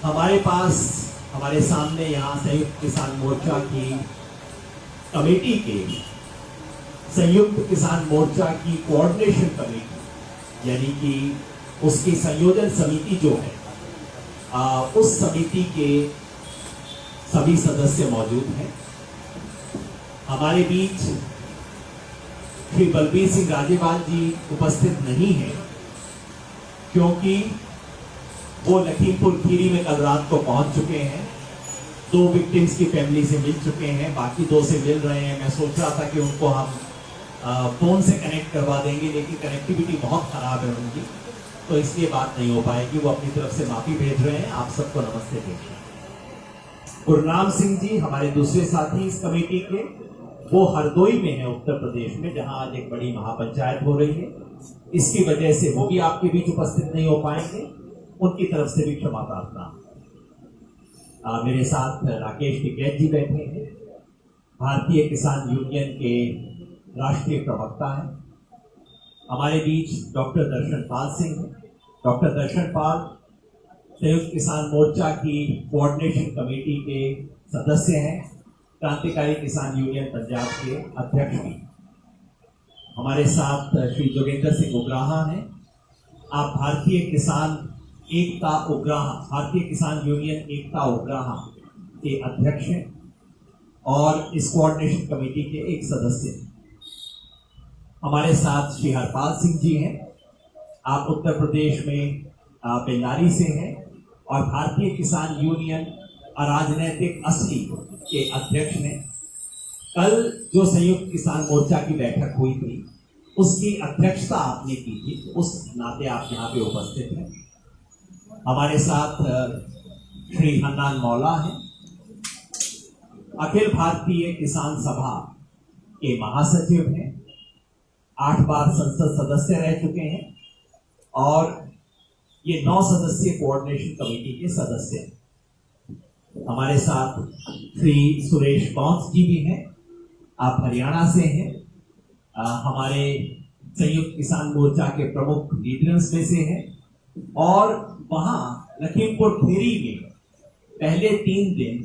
हमारे पास हमारे सामने यहाँ संयुक्त किसान मोर्चा की कमेटी के संयुक्त किसान मोर्चा की कोऑर्डिनेशन कमेटी यानी कि उसकी संयोजन समिति जो है उस समिति के सभी सदस्य मौजूद हैं। हमारे बीच श्री बलबीर सिंह राजेवाल जी उपस्थित नहीं हैं क्योंकि वो लखीमपुर खीरी में कल रात को पहुंच चुके हैं। 2 विक्टिम्स की फैमिली से मिल चुके हैं, बाकी 2 से मिल रहे हैं। मैं सोच रहा था कि उनको हम फोन से कनेक्ट करवा देंगे, लेकिन कनेक्टिविटी बहुत खराब है उनकी, तो इसलिए बात नहीं हो पाएगी। वो अपनी तरफ से माफी भेज रहे हैं। आप सबको नमस्ते भेज। गुरनाम सिंह जी हमारे दूसरे साथी इस कमेटी के, वो हरदोई में है उत्तर प्रदेश में, जहां आज एक बड़ी महापंचायत हो रही है। इसकी वजह से वो भी आपके बीच उपस्थित नहीं हो पाएंगे, उनकी तरफ से भी क्षमा प्रार्थना। मेरे साथ राकेश टिकैत जी बैठे हैं, भारतीय किसान यूनियन के राष्ट्रीय प्रवक्ता हैं। हमारे बीच डॉक्टर दर्शन पाल सिंह हैं। डॉक्टर दर्शन पाल संयुक्त किसान मोर्चा की कोऑर्डिनेशन कमेटी के सदस्य हैं, क्रांतिकारी किसान यूनियन पंजाब के अध्यक्ष भी। हमारे साथ श्री जोगेंद्र सिंह उग्राहा हैं। आप भारतीय किसान यूनियन एकता उग्राहा के अध्यक्ष हैं और इस कोऑर्डिनेशन कमेटी के एक सदस्य हैं। हमारे साथ श्री हरपाल सिंह जी हैं। आप उत्तर प्रदेश में बेल्लारी से हैं और भारतीय किसान यूनियन अराजनैतिक असली के अध्यक्ष ने कल जो संयुक्त किसान मोर्चा की बैठक हुई थी उसकी अध्यक्षता आपने की थी, उस नाते आप यहाँ पे उपस्थित हैं। हमारे साथ श्री हन्नान मौला हैं, अखिल भारतीय किसान सभा के महासचिव हैं, 8 बार संसद सदस्य रह चुके हैं और ये 9 सदस्यीय कोऑर्डिनेशन कमेटी के सदस्य हैं। हमारे साथ श्री सुरेश कौंस जी भी हैं, आप हरियाणा से हैं, हमारे संयुक्त किसान मोर्चा के प्रमुख लीडर्स में से हैं और वहां लखीमपुर खीरी में पहले 3 दिन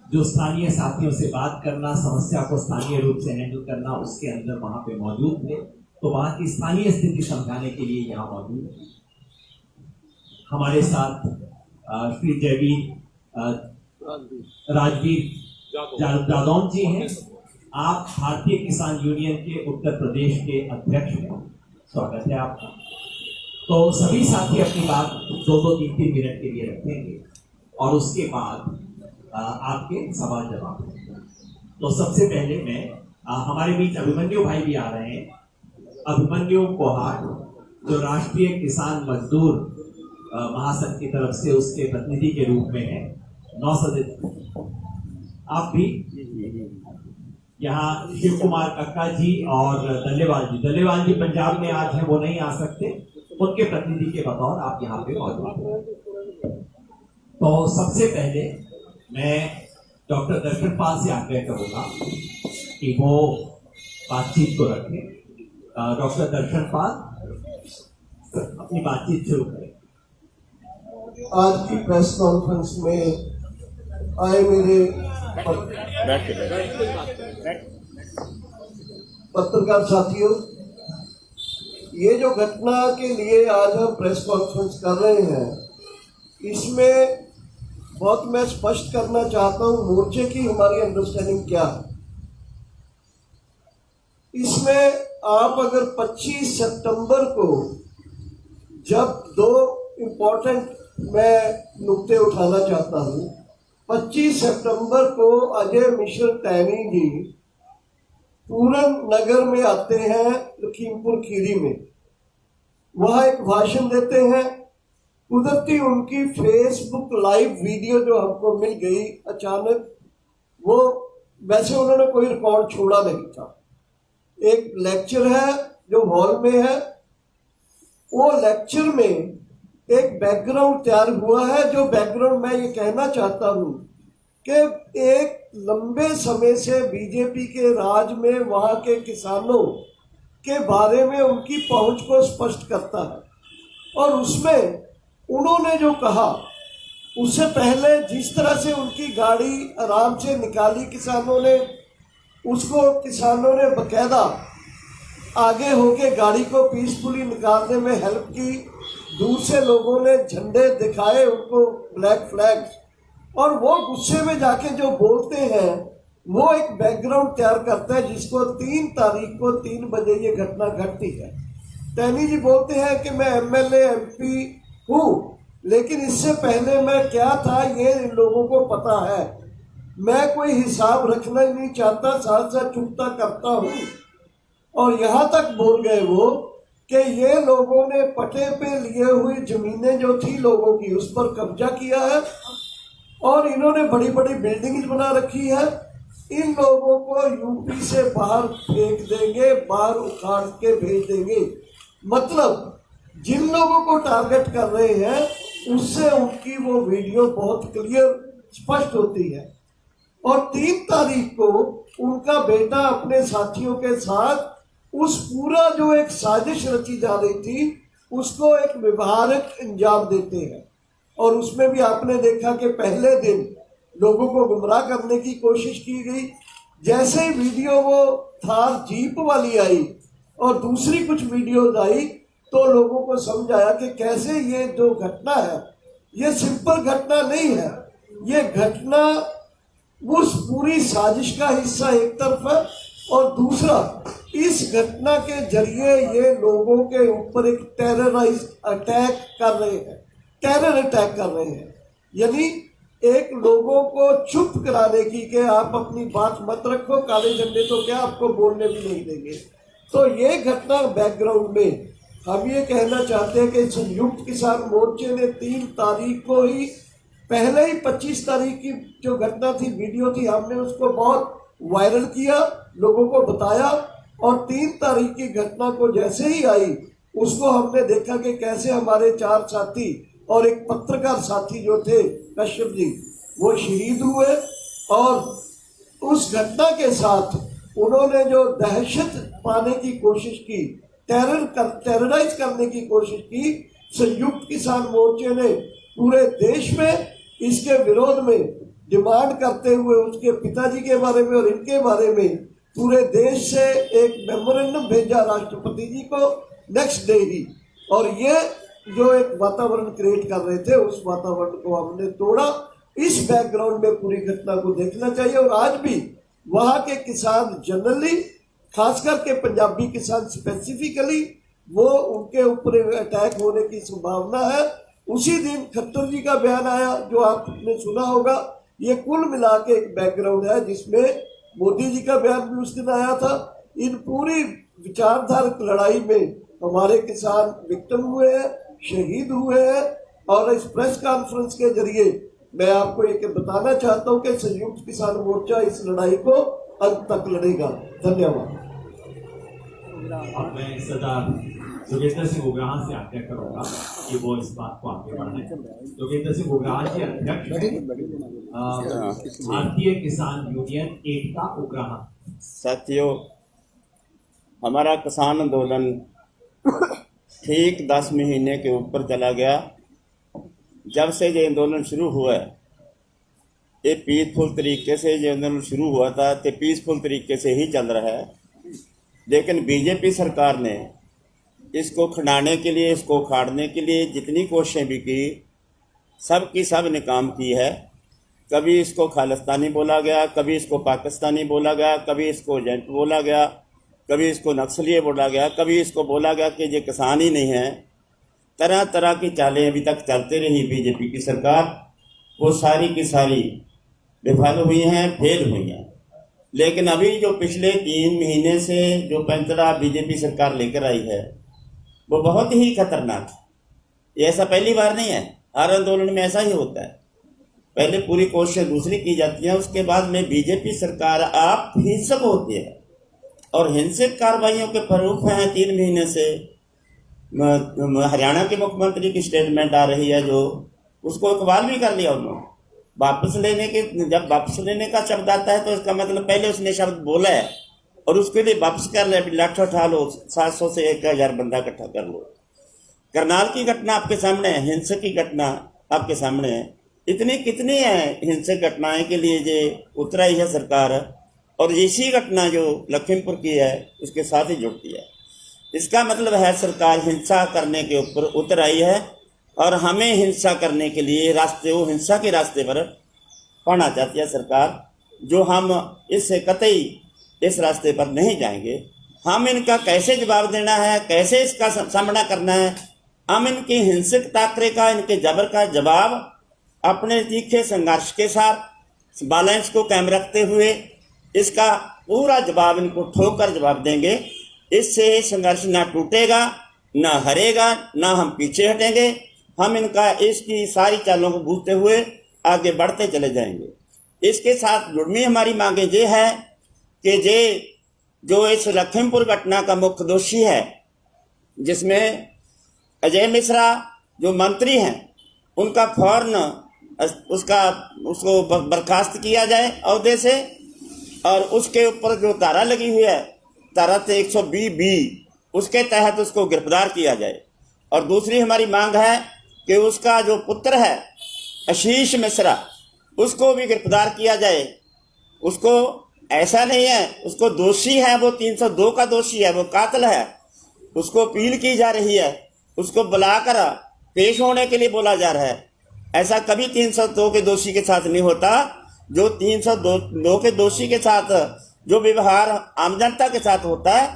जो स्थानीय साथियों से बात करना, समस्या को स्थानीय रूप से हैंडल करना, उसके अंदर वहां पे मौजूद थे, तो वहां की स्थानीय स्थिति समझाने के लिए यहाँ मौजूद है। हमारे साथ श्री राजवीर जादौन जी हैं। आप भारतीय किसान यूनियन के उत्तर प्रदेश के अध्यक्ष हैं, स्वागत है आपका। तो सभी साथी अपनी बात 2-3 मिनट के लिए रखेंगे और उसके बाद आपके सवाल जवाब। तो सबसे पहले मैं हमारे बीच अभिमन्यु भाई भी आ रहे हैं। अभिमन्यु कोहाट जो राष्ट्रीय किसान मजदूर महासंघ की तरफ से उसके प्रतिनिधि के रूप में है, 9 सदस्य। आप भी यहाँ शिव कुमार कक्का जी और दल्लेवाल जी पंजाब में आज हैं, वो नहीं आ सकते, उनके प्रतिनिधि के बतौर आप यहाँ पे मौजूद हैं। तो सबसे पहले मैं डॉक्टर दर्शन पाल से आग्रह करूंगा कि वो बातचीत को रखें। डॉक्टर दर्शन पाल अपनी बातचीत शुरू करें। आज की प्रेस कॉन्फ्रेंस में आए मेरे पत्रकार साथियों, ये जो घटना के लिए आज हम प्रेस कॉन्फ्रेंस कर रहे हैं, इसमें बहुत मैं स्पष्ट करना चाहता हूं मोर्चे की हमारी अंडरस्टैंडिंग क्या है। इसमें आप अगर 25 सितंबर को जब 2 इम्पोर्टेंट मैं नुक्ते उठाना चाहता हूं। 25 सितंबर को अजय मिश्र टैनी जी पूरन नगर में आते हैं, लखीमपुर खीरी में, वहां एक भाषण देते हैं। कुदरती उनकी फेसबुक लाइव वीडियो जो हमको मिल गई अचानक, वो वैसे उन्होंने कोई रिकॉर्ड छोड़ा नहीं था। एक लेक्चर है जो हॉल में है, वो लेक्चर में एक बैकग्राउंड तैयार हुआ है, जो बैकग्राउंड मैं ये कहना चाहता हूं कि एक लंबे समय से बीजेपी के राज में वहां के किसानों के बारे में उनकी पहुंच को स्पष्ट करता है। और उसमें उन्होंने जो कहा उससे पहले जिस तरह से उनकी गाड़ी आराम से निकाली किसानों ने, उसको किसानों ने बकायदा आगे होके गाड़ी को पीसफुली निकालने में हेल्प की। दूर से लोगों ने झंडे दिखाए उनको, ब्लैक फ्लैग्स, और वो गुस्से में जाके जो बोलते हैं वो एक बैकग्राउंड तैयार करता है जिसको 3 तारीख को 3 बजे ये घटना घटती है। टैनी जी बोलते हैं कि मैं एमएलए एमपी हूँ, लेकिन इससे पहले मैं क्या था ये इन लोगों को पता है। मैं कोई हिसाब रखना ही नहीं चाहता, साथ साथ चुपता करता हूँ। और यहाँ तक बोल गए वो कि ये लोगों ने पटे पे लिए हुई जमीनें जो थी लोगों की, उस पर कब्जा किया है और इन्होंने बड़ी बड़ी बिल्डिंग्स बना रखी है। इन लोगों को यूपी से बाहर फेंक देंगे, बाहर उखाड़ के भेज देंगे। मतलब जिन लोगों को टारगेट कर रहे हैं उससे उनकी वो वीडियो बहुत क्लियर स्पष्ट होती है। और 3 तारीख को उनका बेटा अपने साथियों के साथ उस पूरा जो एक साजिश रची जा रही थी उसको एक व्यवहारिक अंजाम देते हैं। और उसमें भी आपने देखा कि पहले दिन लोगों को गुमराह करने की कोशिश की गई। जैसे ही वीडियो वो थार जीप वाली आई और दूसरी कुछ वीडियोज आई तो लोगों को समझ आया कि कैसे ये जो घटना है ये सिंपल घटना नहीं है, ये घटना उस पूरी साजिश का हिस्सा एक तरफ है और दूसरा इस घटना के जरिए ये लोगों के ऊपर एक टेरराइज अटैक कर रहे हैं, टेरर अटैक कर रहे हैं। यानी एक लोगों को चुप कराने की कि आप अपनी बात मत रखो, काले झंडे तो क्या आपको बोलने भी नहीं देंगे। तो ये घटना बैकग्राउंड में हम ये कहना चाहते हैं कि संयुक्त किसान मोर्चे ने 3 तारीख को ही, पहले ही 25 तारीख की जो घटना थी, वीडियो थी, हमने उसको बहुत वायरल किया, लोगों को बताया। और 3 तारीख की घटना को जैसे ही आई उसको हमने देखा कि कैसे हमारे 4 साथी और एक पत्रकार साथी जो थे कश्यप जी, वो शहीद हुए। और उस घटना के साथ उन्होंने जो दहशत पाने की कोशिश की, टेरराइज करने की कोशिश की, संयुक्त किसान मोर्चे ने पूरे देश में इसके विरोध में डिमांड करते हुए उसके पिताजी के बारे में और इनके बारे में पूरे देश से एक मेमोरेंडम भेजा राष्ट्रपति जी को नेक्स्ट डे ही। और ये जो एक वातावरण क्रिएट कर रहे थे उस वातावरण को हमने तोड़ा। इस बैकग्राउंड में पूरी घटना को देखना चाहिए। और आज भी वहाँ के किसान जनरली, खास करके पंजाबी किसान स्पेसिफिकली, वो उनके ऊपर अटैक होने की संभावना है। उसी दिन खट्टर जी का बयान आया जो आपने सुना होगा। ये कुल मिला के एक बैकग्राउंड है जिसमें मोदी जी का बयान भी उस दिन आया था। इन पूरी विचारधारक लड़ाई में हमारे किसान विक्टिम हुए हैं, शहीद हुए हैं। और इस प्रेस कॉन्फ्रेंस के जरिए मैं आपको ये बताना चाहता हूँ कि संयुक्त किसान मोर्चा इस लड़ाई को अंत तक लड़ेगा। धन्यवाद। अब मैं सरदार जोगेंद्र सिंह उग्राह से आज्ञा करूंगा कि वो इस बात को आगे बढ़ाएं। जोगेंद्र सिंह उग्राह जी अध्यक्ष भारतीय किसान यूनियन एकता उग्राह। साथियों, हमारा किसान आंदोलन ठीक 10 महीने के ऊपर चला गया। जब से ये आंदोलन शुरू हुआ है, ये पीसफुल तरीके से ये आंदोलन शुरू हुआ था तो पीसफुल तरीके से ही चल रहा है। लेकिन बीजेपी सरकार ने इसको खंडाने के लिए, इसको उखाड़ने के लिए जितनी कोशिशें भी की, सब की सब ने काम की है। कभी इसको खालिस्तानी बोला गया, कभी इसको पाकिस्तानी बोला गया, कभी इसको एजेंट बोला गया, कभी इसको नक्सली बोला गया, कभी इसको बोला गया कि ये किसान ही नहीं है। तरह तरह की चालें अभी तक चलते रही बीजेपी की सरकार। वो सारी की सारी विफल हुई हैं, फेल हुई हैं। लेकिन अभी जो पिछले 3 महीने से जो पैंतरा बीजेपी सरकार लेकर आई है वो बहुत ही खतरनाक है। ये ऐसा पहली बार नहीं है, हर आंदोलन में ऐसा ही होता है। पहले पूरी कोशिशें दूसरी की जाती हैं, उसके बाद में बीजेपी सरकार आप हिंसक होती है और हिंसक कार्रवाइयों के फरूफ हैं। 3 महीने से हरियाणा के मुख्यमंत्री की स्टेटमेंट आ रही है जो उसको इकबाल भी कर लिया उन्होंने। वापस लेने के, जब वापस लेने का शब्द आता है तो इसका मतलब पहले उसने शब्द बोला है और उसके लिए वापस कर ले, लाठ उठा लो, 700 से 1000 बंदा इकट्ठा कर लो। करनाल की घटना आपके सामने है, हिंसक की घटना आपके सामने है। इतनी कितनी है हिंसक घटनाएं के लिए जे उतराई है सरकार, और इसी घटना जो लखीमपुर की है उसके साथ ही जुड़ती है। इसका मतलब है सरकार हिंसा करने के ऊपर उतर आई है और हमें हिंसा करने के लिए वो हिंसा के रास्ते पर पाना चाहती है सरकार, जो हम इससे कतई इस रास्ते पर नहीं जाएंगे। हम इनका कैसे जवाब देना है, कैसे इसका सामना करना है, हम इनकी हिंसक टाकरे का, इनके जबर का जवाब अपने तीखे संघर्ष के साथ बैलेंस को कायम रखते हुए इसका पूरा जवाब इनको ठोकर जवाब देंगे। इससे संघर्ष ना टूटेगा, ना हरेगा, ना हम पीछे हटेंगे। हम इनका इसकी सारी चालों को बूझते हुए आगे बढ़ते चले जाएंगे। इसके साथ जुड़मी हमारी मांगे ये है कि जो इस लखीमपुर घटना का मुख्य दोषी है, जिसमें अजय मिश्रा जो मंत्री हैं, उनका फौरन उसको बर्खास्त किया जाए अहदे से, और उसके ऊपर जो धारा लगी हुई है, धारा 120B, उसके तहत उसको गिरफ्तार किया जाए। और दूसरी हमारी मांग है कि उसका जो पुत्र है आशीष मिश्रा, उसको भी गिरफ्तार किया जाए। उसको ऐसा नहीं है, उसको दोषी है, वो 302 का दोषी है, वो कातिल है, उसको अपील की जा रही है, उसको बुलाकर पेश होने के लिए बोला जा रहा है। ऐसा कभी 302 के दोषी के साथ नहीं होता। जो 302 के दोषी के साथ जो व्यवहार आम जनता के साथ होता है,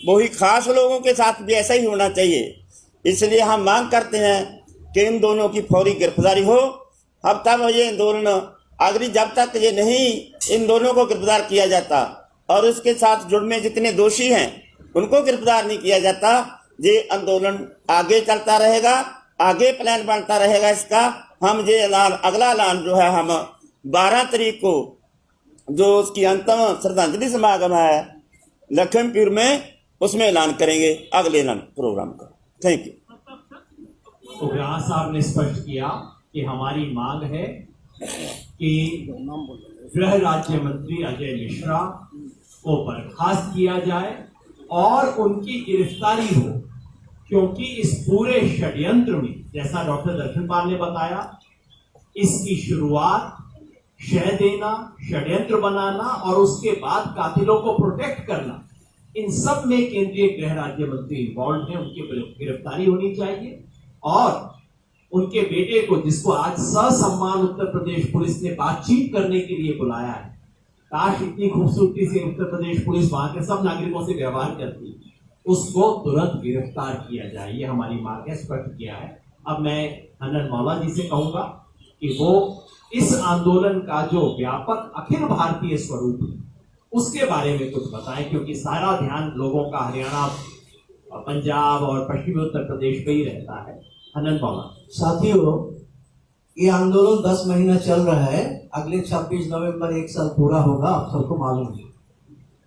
वही खास लोगों के साथ भी ऐसा ही होना चाहिए। इसलिए हम मांग करते हैं कि इन दोनों की फौरी गिरफ्तारी हो। अब तक ये आंदोलन आखिरी, जब तक ये नहीं इन दोनों को गिरफ्तार किया जाता और उसके साथ जुड़े जितने दोषी हैं उनको गिरफ्तार नहीं किया जाता, ये आंदोलन आगे चलता रहेगा, आगे प्लान बनता रहेगा इसका। हम ये ऐलान, अगला ऐलान जो है, हम 12 तारीख को जो उसकी अंतिम श्रद्धांजलि समागम है लखीमपुर में, उसमें ऐलान करेंगे अगले ऐलान प्रोग्राम का। Thank you. उग्राह साहब ने स्पष्ट किया कि हमारी मांग है कि गृह राज्य मंत्री अजय मिश्रा को बर्खास्त किया जाए और उनकी गिरफ्तारी हो, क्योंकि इस पूरे षड्यंत्र में, जैसा डॉक्टर दर्शन पाल ने बताया, इसकी शुरुआत शह देना, षड्यंत्र बनाना और उसके बाद कातिलों को प्रोटेक्ट करना, इन सब में केंद्रीय गृह राज्य मंत्री इन्वॉल्व है। उनकी गिरफ्तारी होनी चाहिए और उनके बेटे को, जिसको आज ससम्मान उत्तर प्रदेश पुलिस ने बातचीत करने के लिए बुलाया है, काश इतनी खूबसूरती से उत्तर प्रदेश पुलिस वहां के सब नागरिकों से व्यवहार करती, उसको तुरंत गिरफ्तार किया जाए। ये हमारी मांग है, स्पष्ट किया है। अब मैं हनन मौला जी से कहूंगा कि वो इस आंदोलन का जो व्यापक अखिल भारतीय स्वरूप है उसके बारे में कुछ बताएं, क्योंकि सारा ध्यान लोगों का हरियाणा, पंजाब और पश्चिमी उत्तर प्रदेश पे ही रहता है। हनन मौला। साथियों, ये आंदोलन 10 महीना चल रहा है। अगले 26 नवंबर 1 साल पूरा होगा, आप सबको मालूम है।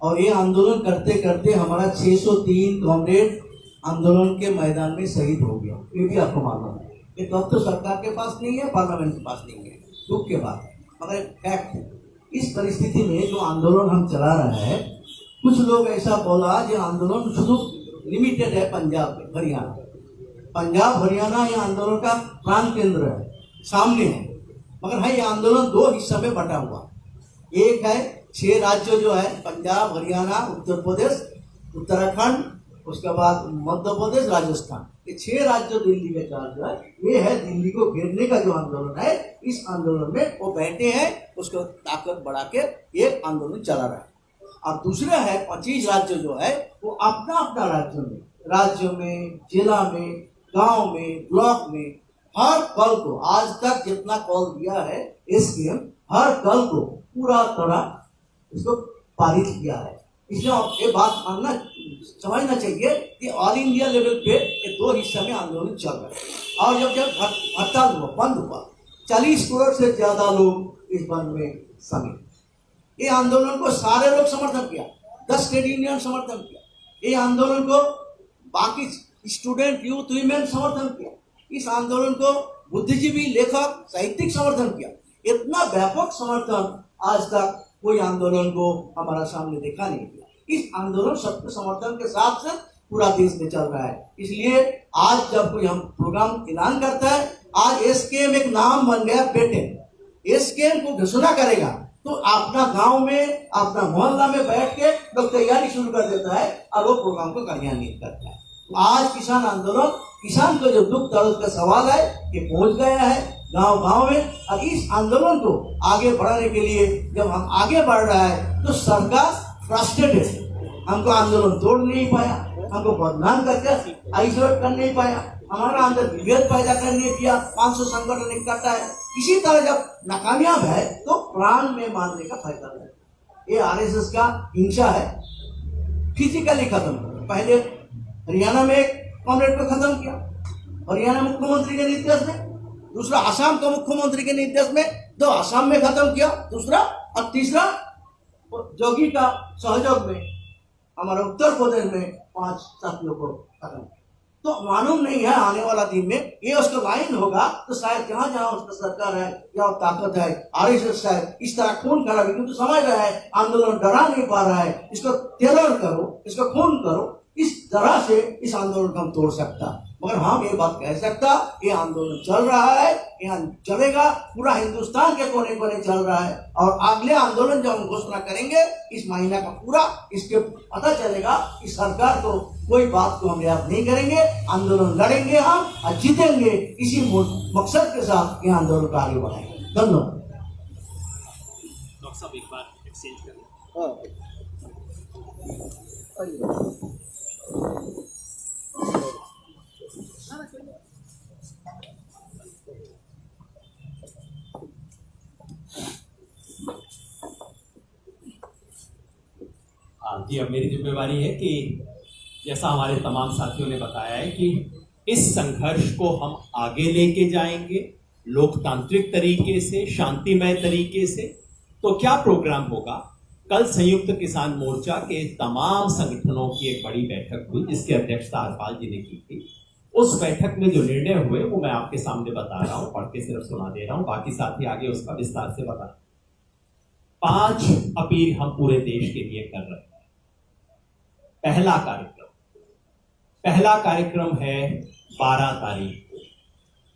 और ये आंदोलन करते करते हमारा 603 कॉमरेड आंदोलन के मैदान में शहीद हो गया, ये भी आपको मालूम है। ये तो सरकार के पास नहीं है, पार्लियामेंट के पास नहीं है, दुख के बात है, मगर फैक्ट है। इस परिस्थिति में जो आंदोलन हम चला रहे हैं, कुछ लोग ऐसा बोला जो आंदोलन शुरू लिमिटेड है पंजाब में, हरियाणा। पंजाब हरियाणा ये आंदोलन का प्राण केंद्र है, सामने है, मगर है ये आंदोलन 2 हिस्सों में बटा हुआ। एक है 6 राज्य जो है, पंजाब, हरियाणा, उत्तर प्रदेश, उत्तराखंड, उसके बाद मध्य प्रदेश, राजस्थान, ये 6 राज्य दिल्ली में चार्ज है। ये है दिल्ली को घेरने का जो आंदोलन है। इस आंदोलन में वो बैठे हैं, उसको ताकत बढ़ा के ये आंदोलन चला रहा है। और दूसरा है 25 राज्य जो है वो अपना अपना राज्य में, जिला में, गांव में, ब्लॉक में, हर कल को, आज तक जितना कॉल दिया है एसकेएम, हर कल को पूरा तरह इसको पारित किया है। इसलिए ये बात मानना, समझना चाहिए कि ऑल इंडिया लेवल पे ये 2 हिस्से में आंदोलन चल रहा है। और जब हड़ताल हुआ, बंद हुआ, 40 करोड़ से ज्यादा लोग इस बंद में शामिल। ये आंदोलन को सारे लोग समर्थन किया, 10 ट्रेड यूनियन समर्थन किया, ये आंदोलन को बाकी स्टूडेंट, यूथ, वीमेन समर्थन किया, इस आंदोलन को बुद्धिजीवी, लेखक, साहित्यिक समर्थन किया। इतना व्यापक समर्थन आज तक कोई आंदोलन को हमारा सामने देखा नहीं दिया। इस आंदोलन सबके समर्थन के साथ पूरा देश में चल रहा है। इसलिए आज जब कोई हम प्रोग्राम ऐलान करता है, आज एसकेएम एक नाम बन गया बेटे। एसकेएम को घोषणा करेगा तो अपना गांव में, अपना मोहल्ला में बैठ के लोग तैयारी शुरू कर देता है और वो प्रोग्राम को कार्यान्वित करता है। तो आज किसान आंदोलन, किसान को जो दुख दर्द का सवाल है ये पहुंच गया है गांव गांव में। और इस आंदोलन को आगे बढ़ाने के लिए जब हम आगे बढ़ रहा है तो सरकार फ्रस्ट्रेटेड है, हमको आंदोलन तोड़ नहीं पाया, हमको बदनाम करके आइसोलेट कर नहीं पाया, हमारा अंदर विभेद पैदा करने किया, 500 संगठन इकट्ठा है। इसी तरह जब नाकामयाब है तो प्राण में मारने का फैसला है। ये आरएसएस का हिंसा है, फिजिकली खत्म। पहले हरियाणा में एक कॉमरेड को खत्म किया, हरियाणा मुख्यमंत्री के निर्देश में, दूसरा आसाम का मुख्यमंत्री के निर्देश में, दो आसाम में खत्म किया, दूसरा और तीसरा जोगी का सहयोग में हमारे उत्तर प्रदेश में 5 साथियों को खत्म किया। तो मालूम नहीं है आने वाला दिन में ये उसका लाइन होगा तो शायद जहां जहां उसका सरकार है या ताकत है, आरएसएस है, इस तरह खून खराबी, क्योंकि समझ रहा है आंदोलन डरा नहीं पा रहा है, इसको टेरर करो, इसको खून करो, इस तरह से इस आंदोलन को हम तोड़ सकता। मगर हम ये बात कह सकता, ये आंदोलन चल रहा है, यहाँ चलेगा, पूरा हिंदुस्तान के कोने कोने चल रहा है। और अगले आंदोलन जब हम घोषणा करेंगे इस महीना का पूरा, इसके पता चलेगा कि सरकार को कोई बात को हम याद नहीं करेंगे, आंदोलन लड़ेंगे हम और जीतेंगे। इसी मकसद के साथ ये आंदोलन को आगे बढ़ाएंगे। धन्यवाद। डॉक्टर साहब एक बार एक्सचेंज करें। जी, अब मेरी जिम्मेवारी है कि जैसा हमारे तमाम साथियों ने बताया है कि इस संघर्ष को हम आगे लेके जाएंगे लोकतांत्रिक तरीके से, शांतिमय तरीके से। तो क्या प्रोग्राम होगा? कल संयुक्त किसान मोर्चा के तमाम संगठनों की एक बड़ी बैठक हुई जिसकी अध्यक्षता हरपाल जी ने की थी। उस बैठक में जो निर्णय हुए वो मैं आपके सामने बता रहा हूं, पढ़ के सिर्फ सुना दे रहा हूं, बाकी साथी आगे उसका विस्तार से बता। 5 अपील हम पूरे देश के लिए कर रहे हैं। पहला कार्यक्रम है 12 तारीख को।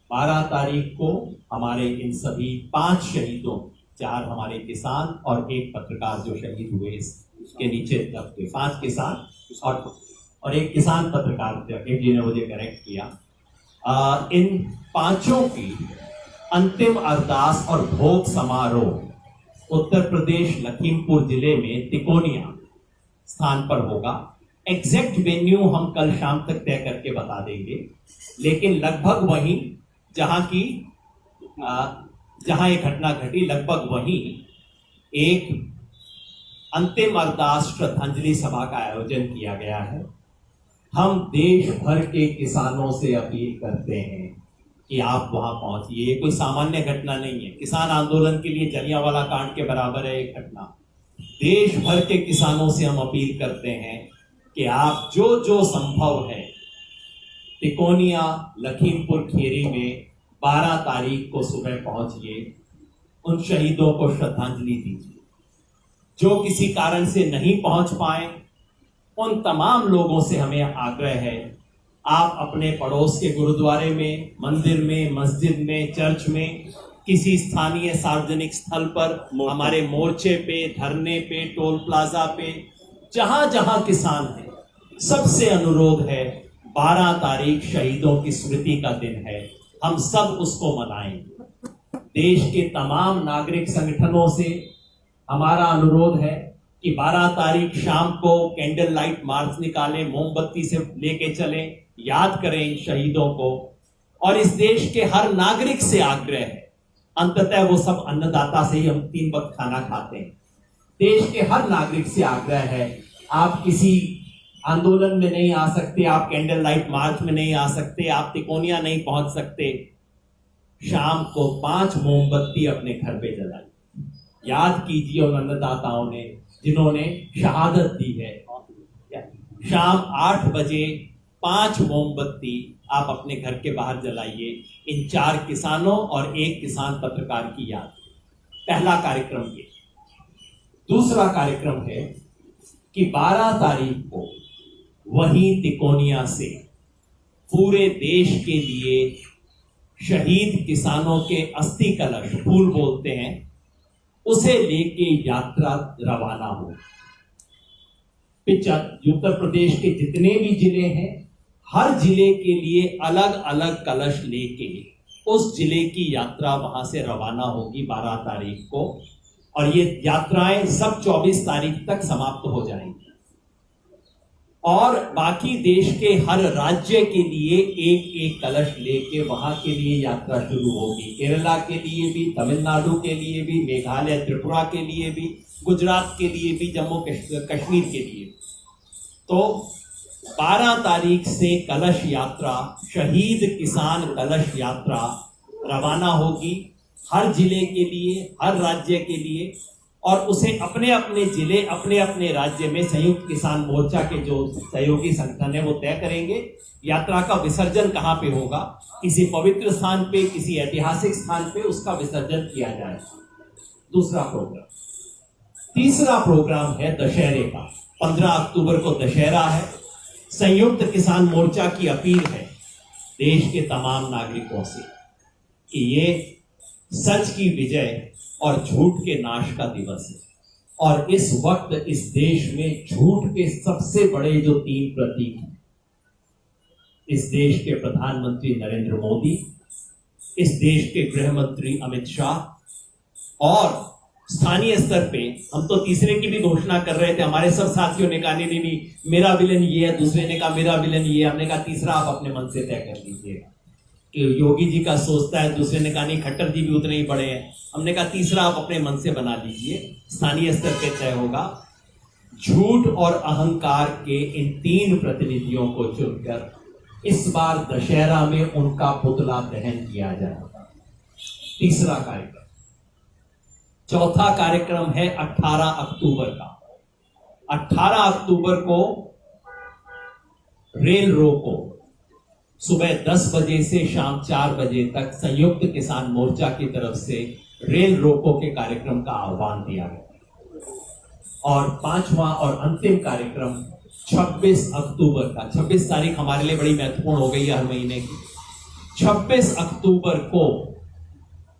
12 तारीख को हमारे इन सभी 5 शहीदों, 4 हमारे किसान और 1 पत्रकार जो शहीद हुए इसके नीचे तक थे, 5 किसान और 1 किसान पत्रकार थे, एक जी ने मुझे करेक्ट किया। इन 5 की अंतिम अरदास और भोग समारोह उत्तर प्रदेश लखीमपुर जिले में तिकोनिया स्थान पर होगा। एग्जैक्ट वेन्यू हम कल शाम तक तय करके बता देंगे, लेकिन लगभग वहीं जहां ये घटना घटी, लगभग वहीं एक अंतिम अरदास श्रद्धांजलि सभा का आयोजन किया गया है। हम देश भर के किसानों से अपील करते हैं कि आप वहां पहुंचिए। ये कोई सामान्य घटना नहीं है, किसान आंदोलन के लिए जलियांवाला कांड के बराबर है एक घटना। देश भर के किसानों से हम अपील करते हैं कि आप जो जो संभव है तिकोनिया लखीमपुर खीरी में 12 तारीख को सुबह पहुंचिए, उन शहीदों को श्रद्धांजलि दीजिए। जो किसी कारण से नहीं पहुंच पाए उन तमाम लोगों से हमें आग्रह है, आप अपने पड़ोस के गुरुद्वारे में, मंदिर में, मस्जिद में, चर्च में, किसी स्थानीय सार्वजनिक स्थल पर, हमारे मोर्चे पे, धरने पे, टोल प्लाजा पे, जहां जहां किसान है, सबसे अनुरोध है 12 तारीख शहीदों की स्मृति का दिन है, हम सब उसको मनाएंगे। देश के तमाम नागरिक संगठनों से हमारा अनुरोध है कि 12 तारीख शाम को कैंडल लाइट मार्च निकालें, मोमबत्ती से लेके चलें, याद करें इन शहीदों को। और इस देश के हर नागरिक से आग्रह है, अंततः वो सब अन्नदाता से ही हम 3 वक्त खाना खाते हैं। देश के हर नागरिक से आग्रह है, आप किसी आंदोलन में नहीं आ सकते, आप कैंडल लाइट मार्च में नहीं आ सकते, आप तिकोनिया नहीं पहुंच सकते, शाम को 5 मोमबत्ती अपने घर पे जलाइए। याद कीजिए उन अन्नदाताओं ने जिन्होंने शहादत दी है। शाम 8 बजे 5 मोमबत्ती आप अपने घर के बाहर जलाइए, इन 4 किसानों और 1 किसान पत्रकार की याद। पहला कार्यक्रम ये। दूसरा कार्यक्रम है कि 12 तारीख को वहीं तिकोनिया से पूरे देश के लिए शहीद किसानों के अस्थि कलश, फूल बोलते हैं, उसे लेके यात्रा रवाना हो। उत्तर प्रदेश के जितने भी जिले हैं, हर जिले के लिए अलग अलग कलश लेके उस जिले की यात्रा वहां से रवाना होगी 12 तारीख को, और ये यात्राएं सब 24 तारीख तक समाप्त हो जाएंगी। और बाकी देश के हर राज्य के लिए एक एक कलश लेके वहां के लिए यात्रा शुरू होगी। केरला के लिए भी, तमिलनाडु के लिए भी, मेघालय त्रिपुरा के लिए भी, गुजरात के लिए भी, जम्मू कश्मीर के लिए। तो 12 तारीख से कलश यात्रा, शहीद किसान कलश यात्रा रवाना होगी हर जिले के लिए, हर राज्य के लिए, और उसे अपने अपने जिले, अपने अपने राज्य में संयुक्त किसान मोर्चा के जो सहयोगी संगठन है वो तय करेंगे यात्रा का विसर्जन कहाँ पे होगा। किसी पवित्र स्थान पे, किसी ऐतिहासिक स्थान पे उसका विसर्जन किया जाएगा। दूसरा प्रोग्राम। तीसरा प्रोग्राम है दशहरे का। 15 अक्टूबर को दशहरा है। संयुक्त किसान मोर्चा की अपील है देश के तमाम नागरिकों से कि ये सच की विजय और झूठ के नाश का दिवस है, और इस वक्त इस देश में झूठ के सबसे बड़े जो 3 प्रतीक हैं, इस देश के प्रधानमंत्री नरेंद्र मोदी, इस देश के गृह मंत्री अमित शाह, और स्थानीय स्तर पे हम तो तीसरे की भी घोषणा कर रहे थे। हमारे सब साथियों ने कहा नहीं, मेरा विलन ये है, दूसरे ने कहा मेरा विलन ये है। हमने कहा तीसरा आप अपने मन से तय कर लीजिएगा कि योगी जी का सोचता है, दूसरे ने कहा नहीं खट्टर जी भी उतने ही बड़े हैं। हमने कहा तीसरा आप अपने मन से बना लीजिए, स्थानीय स्तर पे तय होगा। झूठ और अहंकार के इन 3 प्रतिनिधियों को चुनकर इस बार दशहरा में उनका पुतला दहन किया जाएगा। तीसरा कार्यक्रम। चौथा कार्यक्रम है 18 अक्टूबर का। 18 अक्टूबर को रेल रोको, सुबह 10 बजे से शाम 4 बजे तक संयुक्त किसान मोर्चा की तरफ से रेल रोको के कार्यक्रम का आह्वान दिया गया। और 5वां और अंतिम कार्यक्रम 26 अक्टूबर का। 26 तारीख हमारे लिए बड़ी महत्वपूर्ण हो गई है हर महीने की। 26 अक्टूबर को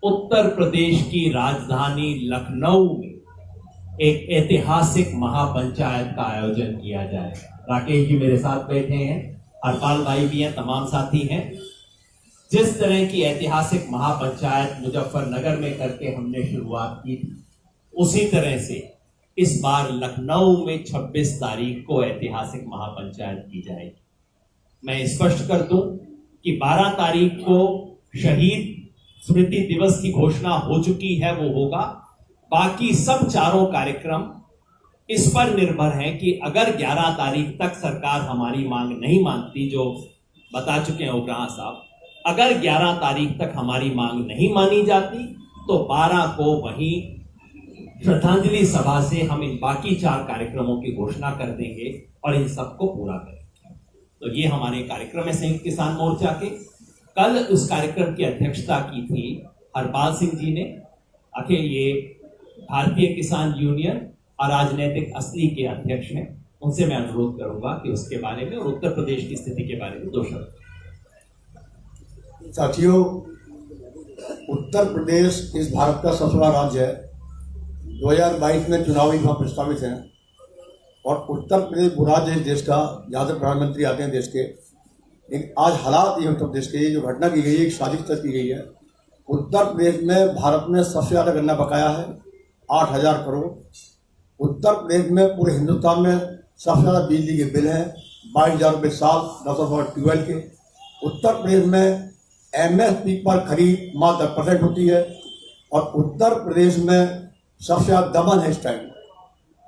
उत्तर प्रदेश की राजधानी लखनऊ में एक ऐतिहासिक महापंचायत का आयोजन किया जाएगा। राकेश जी मेरे साथ बैठे हैं, हरपाल भाई भी हैं, तमाम साथी हैं। जिस तरह की ऐतिहासिक महापंचायत मुजफ्फरनगर में करके हमने शुरुआत की थी, उसी तरह से इस बार लखनऊ में 26 तारीख को ऐतिहासिक महापंचायत की जाएगी। मैं स्पष्ट कर दूं कि 12 तारीख को शहीद स्मृति दिवस की घोषणा हो चुकी है, वो होगा। बाकी सब 4 कार्यक्रम इस पर निर्भर है कि अगर 11 तारीख तक सरकार हमारी मांग नहीं मानती, जो बता चुके हैं उग्राह साहब, अगर 11 तारीख तक हमारी मांग नहीं मानी जाती तो 12 को वहीं श्रद्धांजलि सभा से हम इन बाकी 4 कार्यक्रमों की घोषणा कर देंगे और इन सबको पूरा करेंगे। तो ये हमारे कार्यक्रम है संयुक्त किसान मोर्चा के। कल उस कार्यक्रम की अध्यक्षता की थी हरपाल सिंह जी ने। आखिर ये भारतीय किसान यूनियन और राजनीतिक असली के अध्यक्ष हैं, उनसे मैं अनुरोध करूंगा कि उसके बारे में और उत्तर प्रदेश की स्थिति के बारे में 2 शब्द। साथियों, उत्तर प्रदेश इस भारत का सबसे बड़ा राज्य है। 2022 में चुनाव भी वहाँ प्रस्तावित हैं, और उत्तर प्रदेश वो राज्य है देश का जहाँ से प्रधानमंत्री आते हैं देश के। लेकिन आज हालात ये उत्तर प्रदेश के, जो घटना की गई है, एक साजिश तय की गई है। उत्तर प्रदेश में भारत में सबसे ज़्यादा गन्ना बकाया है, 8,000 करोड़। उत्तर प्रदेश में पूरे हिंदुस्तान में सबसे ज़्यादा बिजली के बिल हैं, 22,000 रुपये साल, 10 ट्यूबवेल के। उत्तर प्रदेश में MSP पर खरीद मात्र 10% होती है, और उत्तर प्रदेश में सबसे ज़्यादा दमन है इस टाइम।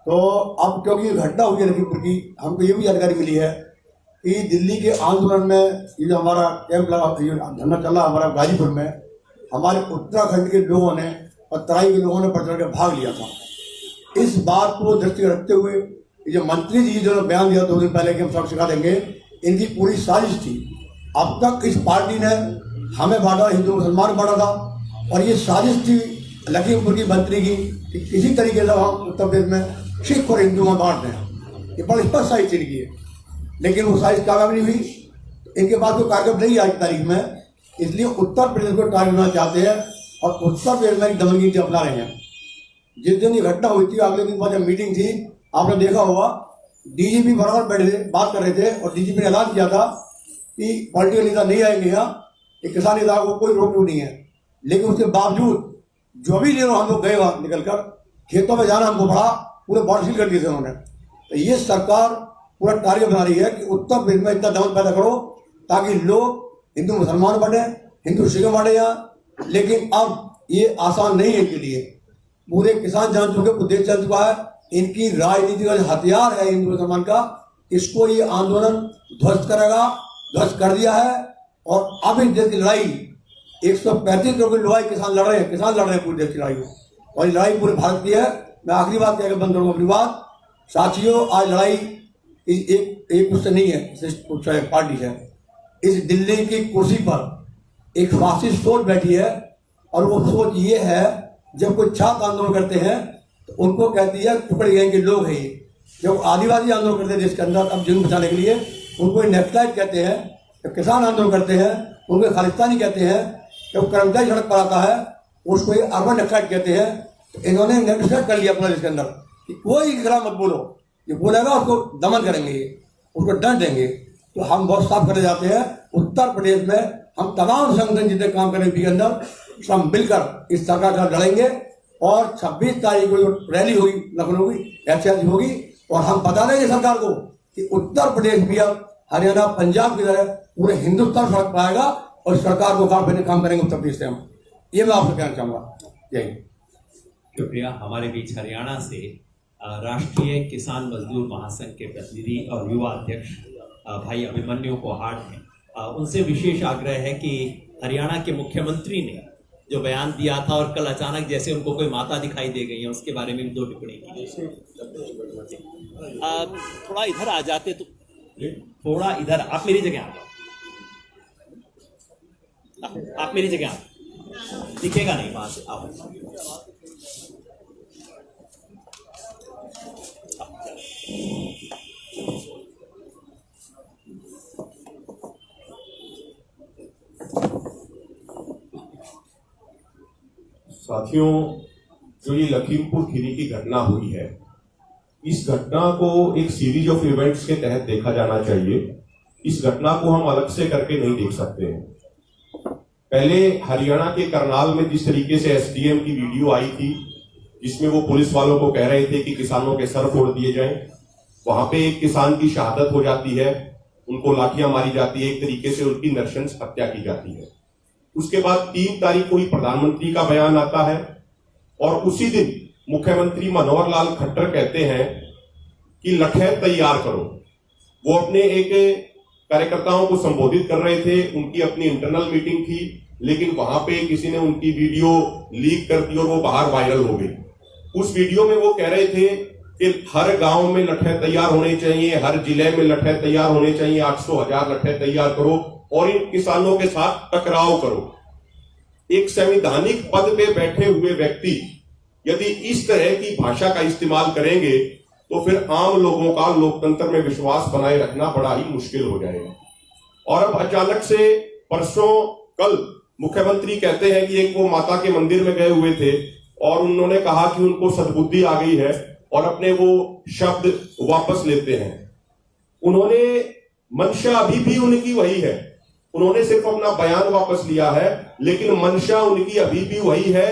तो अब क्योंकि घटना हुई है लखीमपुर की, हमको ये भी जानकारी मिली है कि दिल्ली के आंदोलन में ये जो हमारा कैंप लगा, धरना चला हमारा गाजीपुर में, हमारे उत्तराखंड के लोगों ने और तराई के लोगों ने बढ़ चढ़ के भाग लिया था। इस बात को दृष्टि रखते हुए ये जो मंत्री जी जो बयान दिया 2 दिन पहले कि हम सब सिखा देंगे, इनकी पूरी साजिश थी। अब तक इस पार्टी ने हमें बांटा, हिंदू मुसलमान बांटा था, और ये साजिश थी लखीमपुर की मंत्री की कि किसी तरीके से हम उत्तर प्रदेश में सिख और हिंदू में बांट दें। ये बड़ी स्पष्ट साजिश चली गई है, लेकिन वो साजिश कामयाब नहीं हुई। इनके पास कोई कार्यक्रम नहीं है आज की तारीख में इसलिए उत्तर प्रदेश को टारगेट बनाना चाहते हैं और उत्तर प्रदेश में दमननीति अपना रहे हैं। जिस दिन ये घटना हुई थी अगले दिन बाद जब मीटिंग थी, आपने देखा होगा डीजीपी बराबर बैठे थे, बात कर रहे थे और डीजीपी ने ऐलान किया था कि पॉलिटिकल नेता नहीं आएंगे यहाँ, किसान नेता को कोई रोक टोक नहीं है। लेकिन उसके बावजूद जो भी दिनों हम लोग गए वहाँ निकलकर खेतों में जाना हमको पड़ा, पूरे बॉर्डर सील कर दिए थे उन्होंने। तो ये सरकार पूरा टारगेट बना रही है कि उत्तर प्रदेश में इतना दमन पैदा करो ताकि लोग हिंदू मुसलमान बने, हिंदू सिख बने यहाँ। लेकिन अब ये आसान नहीं है इनके लिए। पूरे किसान जान चुके, उद्देश्य चल चुका है। इनकी राजनीति का हथियार है हिंदू मुसलमान का, इसको ये आंदोलन ध्वस्त करेगा, ध्वस्त कर दिया है। और अब इस देश की लड़ाई 135 करोड़ की लड़ाई किसान लड़ रहे हैं, किसान लड़ रहे हैं पूरे देश की लड़ाई में, और ये लड़ाई पूरे भारत की है। मैं आखिरी बात कहकर बंद करूँगा अपनी बात। साथियों, आज लड़ाई एक उससे नहीं है, पार्टी है। इस दिल्ली की कुर्सी पर एक फासिस्ट सोच बैठी है और वो सोच ये है, जब कोई छात्र आंदोलन करते हैं तो उनको कहती है टुकड़े गैंग के लोग हैं ये। जब आदिवासी आंदोलन करते हैं देश के अंदर अब जुर्म बचाने के लिए, उनको नेक्सलाइट कहते हैं। जब किसान आंदोलन करते हैं उनको खालिस्तानी कहते हैं। जब कर्मचारी सड़क पर आता है उसको ये अर्बन नेक्सलाइट कहते हैं। तो इन्होंने नेक्सलाइट कर लिया अपना देश के अंदर कि कोई के खिलाफ मत बोलो, ये बोलेगा उसको दमन करेंगे, ये उसको दंड देंगे। तो हम बहुत साफ करने जाते हैं, उत्तर प्रदेश में हम तमाम संगठन जितने काम करें के अंदर सब मिलकर इस सरकार का लड़ेंगे। और 26 तारीख को जो रैली होगी लखनऊ की, ऐतिहासिक होगी, और हम बता देंगे सरकार को कि उत्तर प्रदेश भी अब हरियाणा पंजाब की तरह पूरे हिंदुस्तान सड़क पर आएगा और सरकार को काम करेंगे उत्तर प्रदेश से हम। ये मैं आपसे कहना चाहूँगा। जय हिंद। शुक्रिया। हमारे बीच हरियाणा से राष्ट्रीय किसान मजदूर महासंघ के प्रतिनिधि और युवा अध्यक्ष भाई अभिमन्यु कोहाड़ हैं। उनसे विशेष आग्रह है कि हरियाणा के मुख्यमंत्री ने जो बयान दिया था और कल अचानक जैसे उनको कोई माता दिखाई दे गई है, उसके बारे में भी 2 टिप्पणी की। थोड़ा इधर आ जाते तो, थोड़ा इधर, आप मेरी जगह आ जाओ, आप मेरी जगह आ, दिखेगा नहीं वहां से, आओ। साथियों, जो ये लखीमपुर खीरी की घटना हुई है, इस घटना को एक सीरीज ऑफ इवेंट्स के तहत देखा जाना चाहिए। इस घटना को हम अलग से करके नहीं देख सकते हैं। पहले हरियाणा के करनाल में जिस तरीके से एसडीएम की वीडियो आई थी, जिसमें वो पुलिस वालों को कह रहे थे कि किसानों के सर फोड़ दिए जाएं, वहां पे एक किसान की शहादत हो जाती है, उनको लाठियां मारी जाती है, एक तरीके से उनकी नृशंस हत्या की जाती है। उसके बाद 3 तारीख को ही प्रधानमंत्री का बयान आता है और उसी दिन मुख्यमंत्री मनोहर लाल खट्टर कहते हैं कि लठैत तैयार करो। वो अपने एक कार्यकर्ताओं को संबोधित कर रहे थे, उनकी अपनी इंटरनल मीटिंग थी, लेकिन वहां पे किसी ने उनकी वीडियो लीक कर दी और वो बाहर वायरल हो गई। उस वीडियो में वो कह रहे थे कि हर गांव में लठैत तैयार होने चाहिए, हर जिले में लठैत तैयार होने चाहिए, 800,000 लठैत तैयार करो और इन किसानों के साथ टकराव करो। एक संवैधानिक पद पे बैठे हुए व्यक्ति यदि इस तरह की भाषा का इस्तेमाल करेंगे तो फिर आम लोगों का लोकतंत्र में विश्वास बनाए रखना बड़ा ही मुश्किल हो जाएगा। और अब अचानक से परसों कल मुख्यमंत्री कहते हैं कि एक वो माता के मंदिर में गए हुए थे और उन्होंने कहा कि उनको सद्बुद्धि आ गई है और अपने वो शब्द वापस लेते हैं। उन्होंने मंशा अभी भी उनकी वही है, उन्होंने सिर्फ अपना बयान वापस लिया है, लेकिन मंशा उनकी अभी भी वही है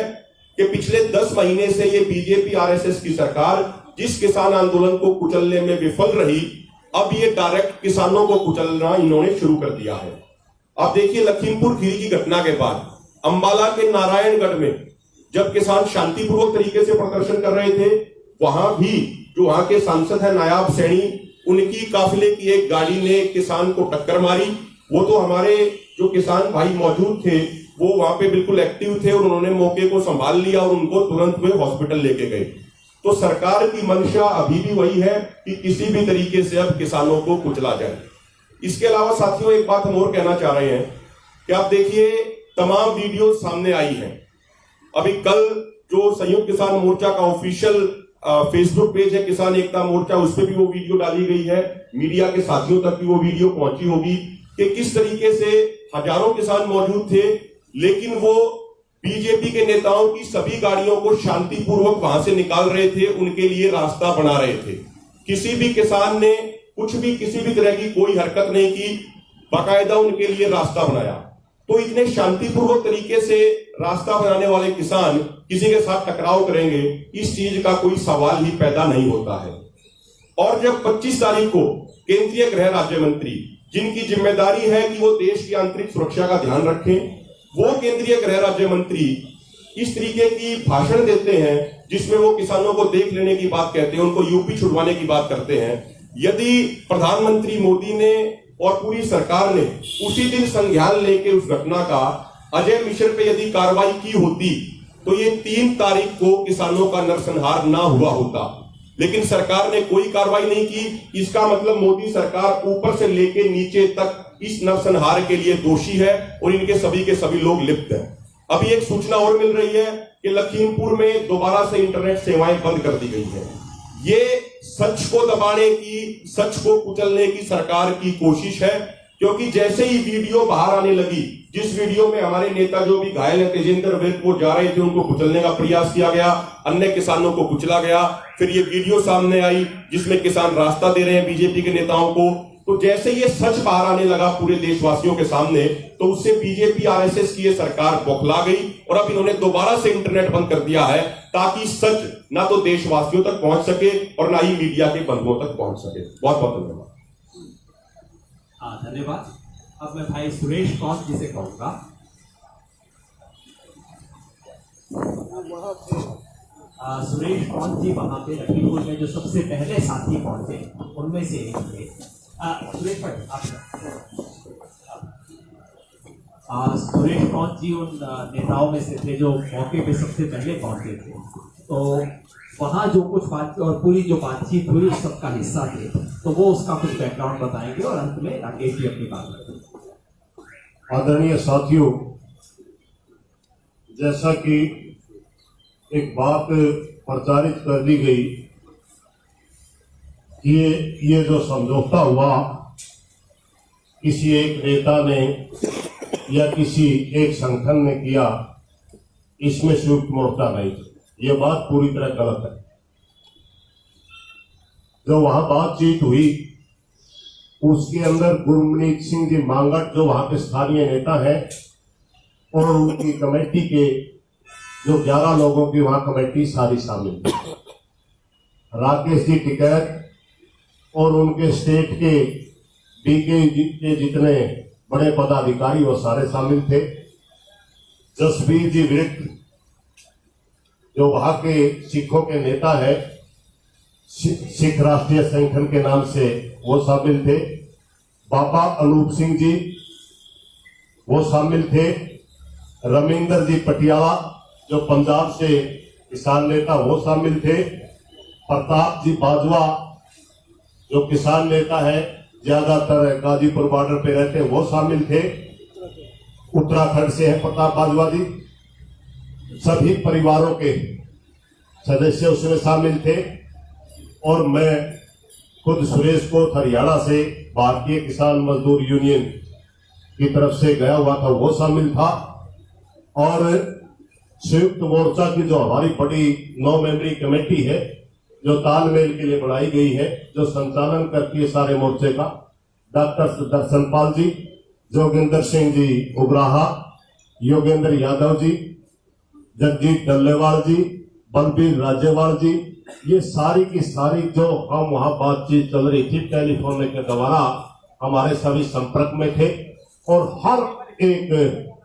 कि पिछले 10 महीने से ये बीजेपी आरएसएस की सरकार जिस किसान आंदोलन को कुचलने में विफल रही, अब ये डायरेक्ट किसानों को कुचलना इन्होंने शुरू कर दिया है। अब देखिए, लखीमपुर खीरी की घटना के बाद अंबाला के नारायणगढ़ में जब किसान शांतिपूर्वक तरीके से प्रदर्शन कर रहे थे, वहां भी जो वहां के सांसद है नायाब सैनी, उनकी काफिले की एक गाड़ी ने किसान को टक्कर मारी। वो तो हमारे जो किसान भाई मौजूद थे वो वहां पे बिल्कुल एक्टिव थे और उन्होंने मौके को संभाल लिया और उनको तुरंत वे हॉस्पिटल लेके गए। तो सरकार की मंशा अभी भी वही है कि किसी भी तरीके से अब किसानों को कुचला जाए। इसके अलावा साथियों, एक बात हम और कहना चाह रहे हैं कि आप देखिए, तमाम वीडियो सामने आई हैं। अभी कल जो संयुक्त किसान मोर्चा का ऑफिशियल फेसबुक पेज है किसान एकता मोर्चा, उस पर भी वो वीडियो डाली गई है, मीडिया के साथियों तक भी वो वीडियो पहुंची होगी कि किस तरीके से हजारों किसान मौजूद थे, लेकिन वो बीजेपी के नेताओं की सभी गाड़ियों को शांतिपूर्वक वहां से निकाल रहे थे, उनके लिए रास्ता बना रहे थे। किसी भी किसान ने किसी भी तरह की कोई हरकत नहीं की, बाकायदा उनके लिए रास्ता बनाया। तो इतने शांतिपूर्वक तरीके से रास्ता बनाने वाले किसान किसी के साथ टकराव करेंगे, इस चीज का कोई सवाल ही पैदा नहीं होता है। और जब 25 तारीख को केंद्रीय गृह राज्य मंत्री, जिनकी जिम्मेदारी है कि वो देश की आंतरिक सुरक्षा का ध्यान रखें, वो केंद्रीय गृह राज्य मंत्री इस तरीके की भाषण देते हैं जिसमें वो किसानों को देख लेने की बात कहते हैं, उनको यूपी छुड़वाने की बात करते हैं। यदि प्रधानमंत्री मोदी ने और पूरी सरकार ने उसी दिन संज्ञान लेके उस घटना का अजय मिशन पे यदि कार्रवाई की होती तो ये 3 तारीख को किसानों का नरसंहार ना हुआ होता, लेकिन सरकार ने कोई कार्रवाई नहीं की। इसका मतलब मोदी सरकार ऊपर से लेके नीचे तक इस नरसंहार के लिए दोषी है और इनके सभी के सभी लोग लिप्त हैं। अभी एक सूचना और मिल रही है कि लखीमपुर में दोबारा से इंटरनेट सेवाएं बंद कर दी गई है। ये सच को दबाने की, सच को कुचलने की सरकार की कोशिश है, क्योंकि जैसे ही वीडियो बाहर आने लगी, जिस वीडियो में हमारे नेता जो भी घायल है तेजेंद्र विर्क, वो जा रहे थे, उनको कुचलने का प्रयास किया गया, अन्य किसानों को कुचला गया। फिर ये वीडियो सामने आई जिसमें किसान रास्ता दे रहे हैं बीजेपी के नेताओं को। तो जैसे ये सच बाहर आने लगा पूरे देशवासियों के सामने, तो उससे बीजेपी आरएसएस की ये सरकार बौखला गई और अब इन्होंने दोबारा से इंटरनेट बंद कर दिया है ताकि सच ना तो देशवासियों तक पहुंच सके और ना ही मीडिया के बंधुओं तक पहुंच सके। बहुत बहुत धन्यवाद। धन्यवाद। अब मैं भाई सुरेश कौन जी से कहूंगा। सुरेश कौन जी वहां पे लखीमपुर में जो सबसे पहले साथी पहुंचे उनमें से एक थे। सुरेश भाई आप सुरेश कौन जी उन नेताओं में से थे जो मौके पे सबसे पहले पहुंचे थे। तो वहाँ जो कुछ बात और पूरी जो बातचीत हुई उस सबका हिस्सा थे, तो वो उसका कुछ बैकग्राउंड बताएंगे और अंत में राकेश जी अपनी बात करेंगे। आदरणीय साथियों, जैसा कि एक बात प्रचारित कर दी गई कि ये जो समझौता हुआ किसी एक नेता ने या किसी एक संगठन ने किया, इसमें संयुक्त मोर्चा नहीं, ये बात पूरी तरह गलत है। जो वहां बातचीत हुई उसके अंदर गुरमीत सिंह जी मांगट जो वहां के स्थानीय नेता हैं और उनकी कमेटी के जो 11 लोगों की वहां कमेटी सारी शामिल थी। राकेश जी टिकैत और उनके स्टेट के डीके के जितने बड़े पदाधिकारी वो सारे शामिल थे। जसबीर जी विर्क जो वहां के सिखों के नेता है, सिख राष्ट्रीय संगठन के नाम से वो शामिल थे। बाबा अनूप सिंह जी वो शामिल थे। रविंदर जी पटियाला जो पंजाब से किसान नेता वो शामिल थे। प्रताप जी बाजवा जो किसान नेता है, ज्यादातर गाजीपुर बॉर्डर पे रहते हैं, वो शामिल थे। उत्तराखंड से है प्रताप बाजवा जी। सभी परिवारों के सदस्य उसमें शामिल थे और मैं खुद सुरेश को हरियाणा से भारतीय किसान मजदूर यूनियन की तरफ से गया हुआ था, वो शामिल था। और संयुक्त मोर्चा की जो हमारी बड़ी 9 मेंबरी कमेटी है जो तालमेल के लिए बनाई गई है, जो संचालन करती है सारे मोर्चे का, डॉक्टर दर्शनपाल जी, जोगिंदर सिंह जी उबराहा, योगेंद्र यादव जी, जगजीत डल्लेवाल जी, बलबीर राज्यवाल जी, ये सारी की सारी जो हम वहां बातचीत चल रही थी टेलीफोन के द्वारा हमारे सभी संपर्क में थे और हर एक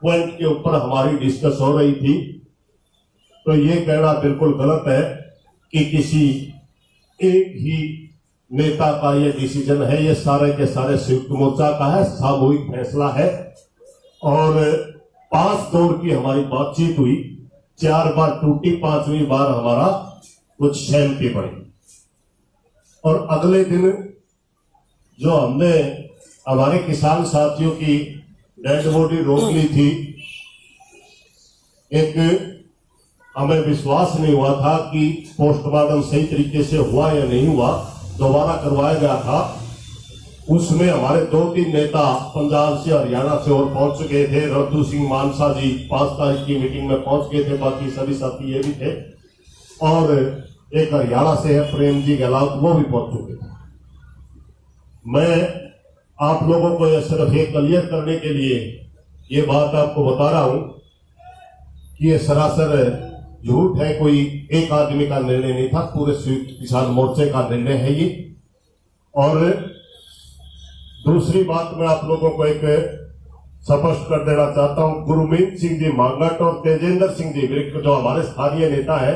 पॉइंट के ऊपर हमारी डिस्कस हो रही थी। तो ये कहना बिल्कुल गलत है कि किसी एक ही नेता का ये डिसीजन है, ये सारे के सारे संयुक्त मोर्चा का है, सामूहिक फैसला है। और 5 दौर की हमारी बातचीत हुई, 4 बार टूटी, 5वीं बार हमारा कुछ सहमति बनी। और अगले दिन जो हमने हमारे किसान साथियों की डेड बॉडी रोक ली थी, एक हमें विश्वास नहीं हुआ था कि पोस्टमार्टम सही तरीके से हुआ या नहीं हुआ, दोबारा करवाया गया था। उसमें हमारे 2-3 नेता पंजाब से, हरियाणा से और पहुंच चुके थे। रद्दू सिंह मानसा जी 5 तारीख की मीटिंग में पहुंच गए थे, बाकी सभी साथी ये भी थे, और एक हरियाणा से है प्रेम जी गहलोत, वो भी पहुंच चुके थे। मैं आप लोगों को यह सिर्फ ये क्लियर करने के लिए ये बात आपको बता रहा हूं कि ये सरासर झूठ है, कोई एक आदमी का निर्णय नहीं था, पूरे संयुक्त किसान मोर्चे का निर्णय है ये। और दूसरी बात मैं आप लोगों को एक स्पष्ट कर देना चाहता हूं, गुरमीत सिंह जी मांगट और तेजेंद्र सिंह जी विर्क जो हमारे स्थानीय नेता है,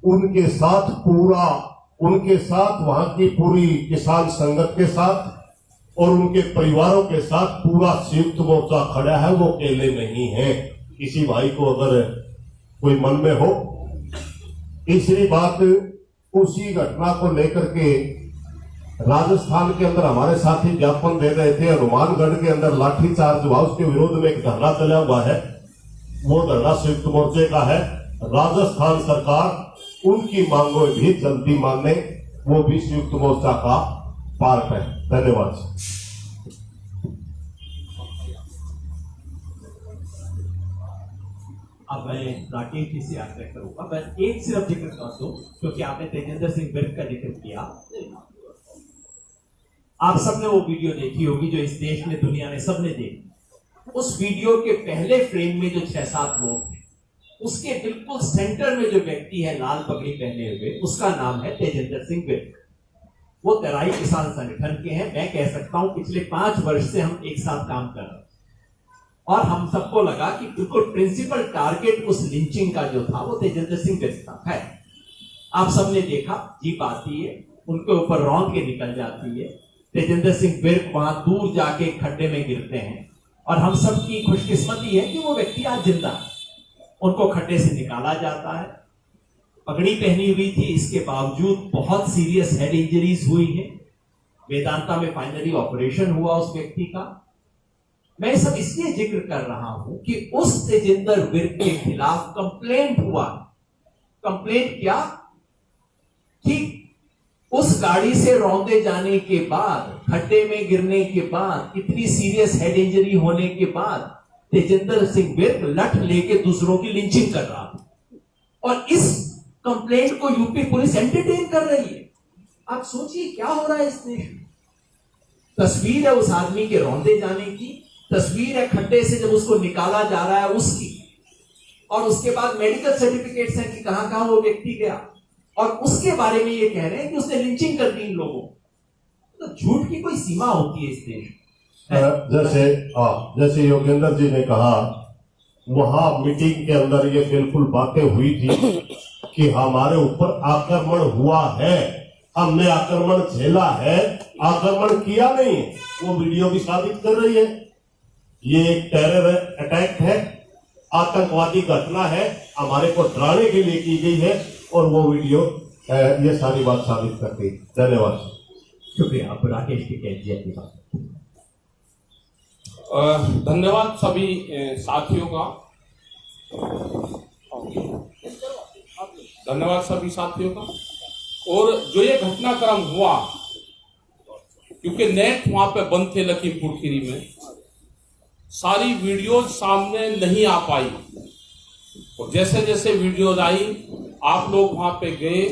उनके साथ वहां की पूरी किसान संगत के साथ और उनके परिवारों के साथ पूरा संयुक्त मोर्चा खड़ा है, वो अकेले नहीं है। किसी भाई को अगर कोई मन में हो। तीसरी बात, उसी घटना को लेकर के राजस्थान के अंदर हमारे साथी ज्ञापन दे रहे थे, हनुमानगढ़ के अंदर लाठीचार्ज हुआ, उसके विरोध में एक धरना चला हुआ है, वो धरना संयुक्त मोर्चे का है। राजस्थान सरकार उनकी मांगों भी जल्दी माने, वो भी संयुक्त मोर्चा का पार्ट है। धन्यवाद। अब मैं राकेश जी से आग्रह करूंगा, मैं एक सिर्फ जिक्र कर दूं, क्योंकि आपने तेजेंद्र सिंह विर्क का जिक्र किया। आप सबने वो वीडियो देखी होगी जो इस देश में, दुनिया में सबने देखी। उस वीडियो के पहले फ्रेम में जो 6-7 लोग थे, उसके बिल्कुल सेंटर में जो व्यक्ति है लाल पगड़ी पहने हुए, उसका नाम है तेजेंद्र सिंह विर्क। वो तराई किसान संगठन के हैं। मैं कह सकता हूं पिछले 5 वर्ष से हम एक साथ काम कर रहे हैं, और हम सबको लगा कि बिल्कुल प्रिंसिपल टारगेट उस लिंचिंग का जो था वो तेजेंद्र सिंह विर्क था। है, आप सबने देखा, जीप आती है, उनके ऊपर रौंद के निकल जाती है, तेजेंद्र सिंह विर्क वहां दूर जाके खड्डे में गिरते हैं, और हम सब की खुशकिस्मती है कि वो व्यक्ति आज जिंदा है। उनको खड्डे से निकाला जाता है, पगड़ी पहनी हुई थी, इसके बावजूद बहुत सीरियस हेड इंजरीज हुई है। वेदांता में फाइनली ऑपरेशन हुआ उस व्यक्ति का। मैं सब इसलिए जिक्र कर रहा हूं कि उस तेजेंद्र विर्क के खिलाफ कंप्लेंट हुआ। कंप्लेंट क्या कि उस गाड़ी से रौंदे जाने के बाद, खड्डे में गिरने के बाद, इतनी सीरियस हेड इंजरी होने के बाद तेजेंद्र सिंह विर्क लठ लेके दूसरों की लिंचिंग कर रहा था, और इस कंप्लेंट को यूपी पुलिस एंटरटेन कर रही है। आप सोचिए क्या हो रहा है इस देश में। तस्वीर है उस आदमी के रौंदे जाने की, तस्वीर है खड्डे से जब उसको निकाला जा रहा है उसकी, और उसके बाद मेडिकल सर्टिफिकेट्स हैं कि कहां कहां वो व्यक्ति गया, और उसके बारे में ये कह रहे हैं कि उसने लिंचिंग कर दी इन लोगों। तो झूठ की कोई सीमा होती है इस देश में। जैसे योगेंद्र जी ने कहा, वहां मीटिंग के अंदर ये बिल्कुल बातें हुई थी कि हमारे ऊपर आक्रमण हुआ है, हमने आक्रमण झेला है, आक्रमण किया नहीं। वो वीडियो भी साबित कर रही है। ये एक टेरर अटैक है, आतंकवादी घटना है, हमारे को डराने के लिए की गई है, और वो वीडियो ये सारी बात साबित करती है। धन्यवाद। शुक्रिया। आप राकेश की कह दिया की बात। धन्यवाद सभी साथियों का। धन्यवाद सभी साथियों का। और जो ये घटनाक्रम हुआ, क्योंकि नेट वहां पे बंद थे लखीमपुर खीरी में, सारी वीडियोज सामने नहीं आ पाई, और जैसे जैसे वीडियोज आई आप लोग वहां पे गए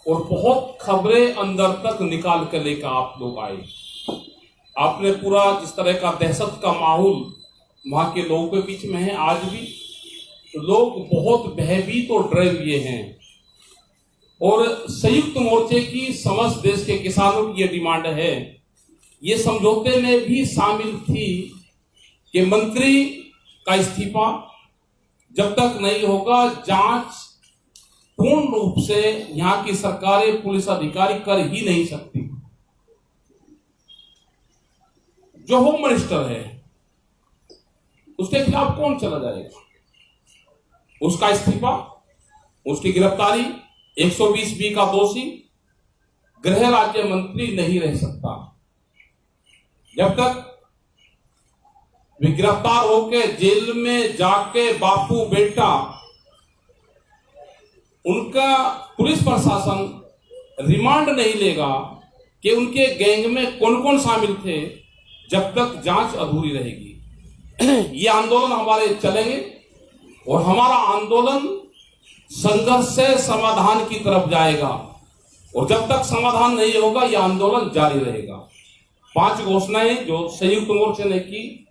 और बहुत खबरें अंदर तक निकाल कर लेकर आप लोग आए। आपने पूरा जिस तरह का दहशत का माहौल वहां के लोगों के बीच में है, आज भी तो लोग बहुत भयभीत और डरे हुए हैं। और संयुक्त मोर्चे की समस्त देश के किसानों की यह डिमांड है, ये समझौते में भी शामिल थी कि मंत्री का इस्तीफा जब तक नहीं होगा, जांच पूर्ण रूप से यहाँ की सरकारें, पुलिस अधिकारी कर ही नहीं सकती। जो होम मिनिस्टर है उसके खिलाफ कौन चला जाएगा? उसका इस्तीफा, उसकी गिरफ्तारी, 120B का दोषी गृह राज्य मंत्री नहीं रह सकता। जब तक वे गिरफ्तार होके जेल में जाके बापू बेटा, उनका पुलिस प्रशासन रिमांड नहीं लेगा, कि उनके गैंग में कौन कौन शामिल थे जब तक जांच अधूरी रहेगी। ये आंदोलन हमारे चलेंगे और हमारा आंदोलन संघर्ष से समाधान की तरफ जाएगा और जब तक समाधान नहीं होगा यह आंदोलन जारी रहेगा। 5 घोषणाएं जो संयुक्त मोर्चे ने की,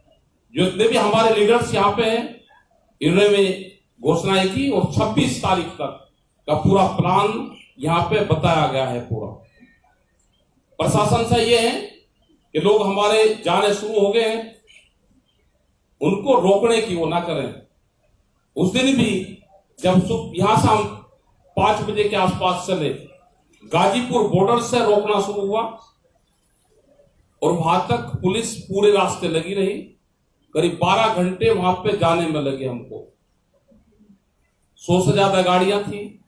जो इतने भी हमारे लीडर्स यहाँ पे हैं, इन्होंने घोषणाएं की और 26 तारीख तक का पूरा प्लान यहाँ पे बताया गया है। पूरा प्रशासन से ये है कि लोग हमारे जाने शुरू हो गए हैं, उनको रोकने की वो ना करें। उस दिन भी जब यहां से हम 5 बजे के आसपास चले, गाजीपुर बॉर्डर से रोकना शुरू हुआ और वहां तक पुलिस पूरे रास्ते लगी रही। करीब 12 घंटे वहां पे जाने में लगे हमको। 100 से ज्यादा गाड़ियां थी,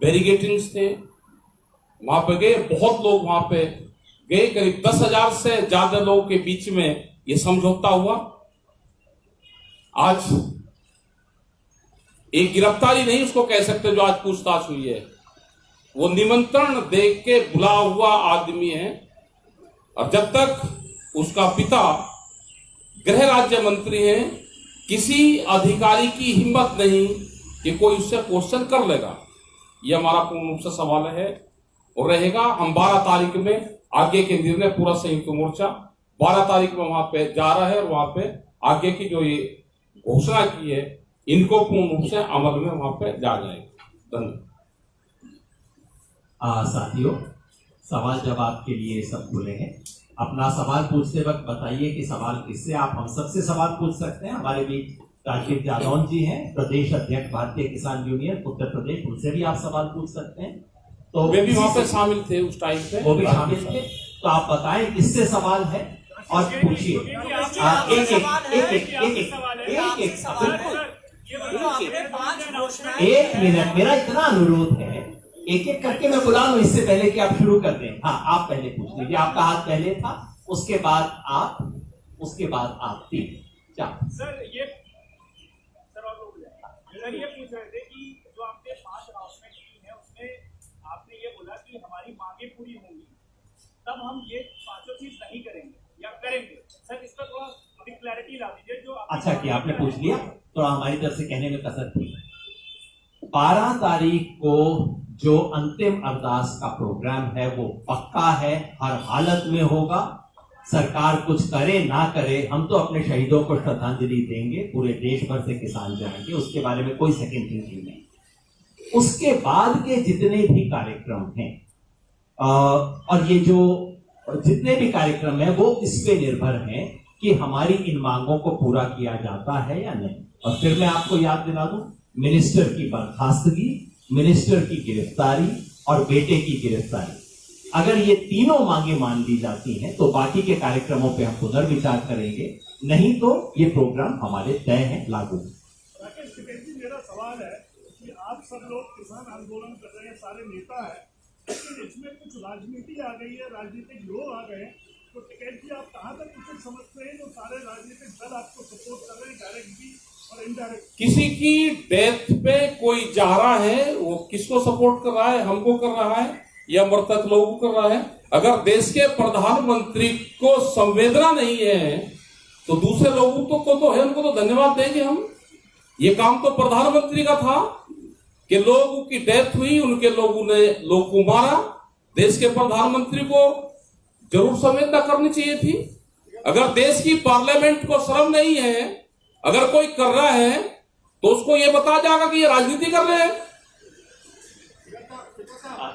बैरिगेटिंग्स थे, वहां पे गए, बहुत लोग वहां पे गए। करीब 10,000 से ज्यादा लोगों के बीच में ये समझौता हुआ। आज एक गिरफ्तारी नहीं उसको कह सकते जो आज पूछताछ हुई है, वो निमंत्रण देख के बुला हुआ आदमी है। और जब तक उसका पिता गृह राज्य मंत्री है, किसी अधिकारी की हिम्मत नहीं कि कोई उससे क्वेश्चन कर लेगा। यह हमारा पूर्ण रूप से सवाल है और रहेगा। हम 12 तारीख में आगे के निर्णय, पूरा संयुक्त मोर्चा 12 तारीख में वहां पे जा रहा है और वहां पे आगे की जो ये घोषणा की है इनको पूर्ण रूप से अमल में वहां पे जा जाएगा। धन्यवाद। साथियों, सवाल जवाब के लिए सब खुले हैं। अपना सवाल पूछते वक्त बताइए कि सवाल किससे। आप हम सबसे सवाल पूछ सकते हैं। हमारे बीच राजीव जादौन जी हैं, प्रदेश अध्यक्ष भारतीय किसान यूनियन उत्तर प्रदेश, उनसे भी आप सवाल पूछ सकते हैं। तो वे भी वहां पे शामिल थे उस टाइम पे, वो भी शामिल थे। तो आप बताएं किससे सवाल है और पूछिए। एक मिनट, मेरा इतना अनुरोध है, एक एक करके मैं बुला लूं इससे पहले कि आप शुरू कर दें। हाँ, आप पहले पूछ लीजिए। आपका हाथ पहले था, उसके बाद आप, उसके बाद आप। 3 4 सर ये पूछ रहे थे कि जो आपने 5 अनाउंसमेंट की है उसमें आपने ये बोला कि हमारी मांगे पूरी होंगी तब हम ये 5 चीज नहीं करेंगे या करेंगे। सर इस पर थोड़ी क्लैरिटी ला दीजिए। जो अच्छा किया आपने पूछ लिया, तो हमारी तरफ से कहने में कसर थी। 12 तारीख को जो अंतिम अरदास का प्रोग्राम है वो पक्का है, हर हालत में होगा। सरकार कुछ करे ना करे, हम तो अपने शहीदों को श्रद्धांजलि देंगे। पूरे देश भर से किसान जाएंगे, उसके बारे में कोई सेकंड थिंकिंग नहीं। उसके बाद के जितने भी कार्यक्रम हैं और ये जो जितने भी कार्यक्रम हैं वो इस पे निर्भर हैं कि हमारी इन मांगों को पूरा किया जाता है या नहीं। और फिर मैं आपको याद दिला दूं, मिनिस्टर की बर्खास्तगी, मिनिस्टर की गिरफ्तारी और बेटे की गिरफ्तारी, अगर ये तीनों मांगे मान ली जाती हैं तो बाकी के कार्यक्रमों पे हम पुनर्विचार करेंगे, नहीं तो ये प्रोग्राम हमारे तय है, लागू। राकेश टिकैत जी, मेरा सवाल है कि आप सब लोग किसान आंदोलन कर रहे हैं, सारे नेता हैं, लेकिन इसमें कुछ राजनीति आ गई है, राजनीतिक लोग आ गए हैं। तो टिकैत जी, आप कहाँ तक उचित समझते हैं जो सारे राजनीतिक दल आपको सपोर्ट कर रहे हैं, डायरेक्ट भी और इनडायरेक्ट? किसी की डेथ पे कोई जा रहा है, वो किसको सपोर्ट कर रहा है? हमको कर रहा है या मृतक लोगों को कर रहा है? अगर देश के प्रधानमंत्री को संवेदना नहीं है तो दूसरे लोगों को तो है, उनको तो धन्यवाद देंगे हम। ये काम तो प्रधानमंत्री का था कि लोगों की डेथ हुई, उनके लोगों ने लोग को मारा। देश के प्रधानमंत्री को जरूर संवेदना करनी चाहिए थी। अगर देश की पार्लियामेंट को शर्म नहीं है, अगर कोई कर रहा है तो उसको ये बताया जाएगा कि ये राजनीति कर रहे हैं।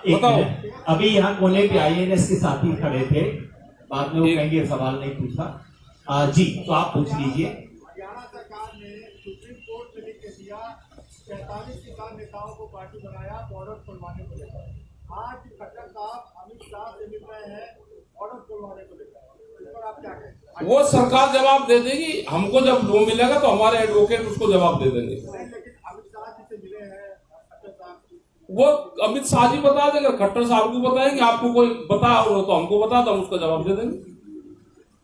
बताओ। अभी यहाँ कोने पे IAS के साथी खड़े थे, बाद में वो कहेंगे सवाल नहीं पूछा। जी, तो आप पूछ लीजिए। हरियाणा सरकार ने सुप्रीम कोर्ट में लिख के दिया 45 किसान नेताओं को पार्टी बनाया बॉर्डर खुलवाने को लेकर। आज खट्टर साहब अमित शाह से मिल रहे हैं बॉर्डर खुलवाने को लेकर, इस पर आप क्या कहें? वो सरकार जवाब दे देगी। हमको जब वो मिलेगा तो हमारे एडवोकेट उसको जवाब दे देंगे। लेकिन अमित शाह जी से मिले हैं खट्टर साहब, वो अमित शाह जी बता देंगे, खट्टर साहब को बताएंगे। आपको कोई बता हो तो हमको बता दो, हम उसका जवाब दे देंगे।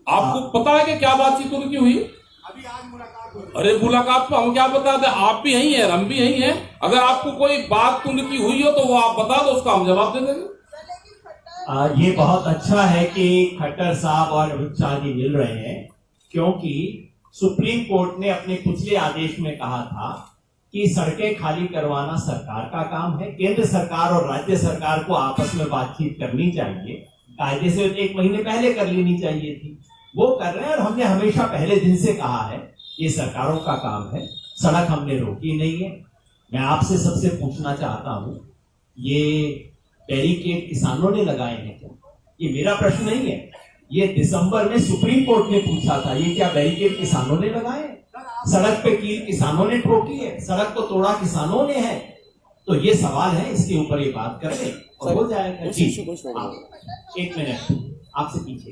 आपको पता है कि क्या बातचीत उनकी हुई? अभी आज मुलाकात हुई। अरे मुलाकात तो हम क्या बता दें, आप भी यही है, हम भी यही है। अगर आपको कोई बात उनकी हुई हो तो वो आप बता दो, उसका हम जवाब दे देंगे। ये बहुत अच्छा है कि खट्टर साहब और अमित शाह जी मिल रहे हैं, क्योंकि सुप्रीम कोर्ट ने अपने पिछले आदेश में कहा था कि सड़कें खाली करवाना सरकार का काम है। केंद्र सरकार और राज्य सरकार को आपस में बातचीत करनी चाहिए, कायदे से 1 महीने पहले कर लेनी चाहिए थी, वो कर रहे हैं। और हमने हमेशा पहले दिन से कहा है ये सरकारों का काम है, सड़क हमने रोकी नहीं है। मैं आपसे सबसे पूछना चाहता हूं, ये बैरिकेड किसानों ने लगाए हैं क्या? ये मेरा प्रश्न नहीं है, ये दिसंबर में सुप्रीम कोर्ट ने पूछा था, ये क्या बैरिकेड किसानों ने लगाए? सड़क पे कील किसानों ने ठोकी है, सड़क को तोड़ा किसानों ने है। तो ये सवाल है, इसके ऊपर ये बात कर ले और हो जाएगा। जी, 1 मिनट आपसे पीछे।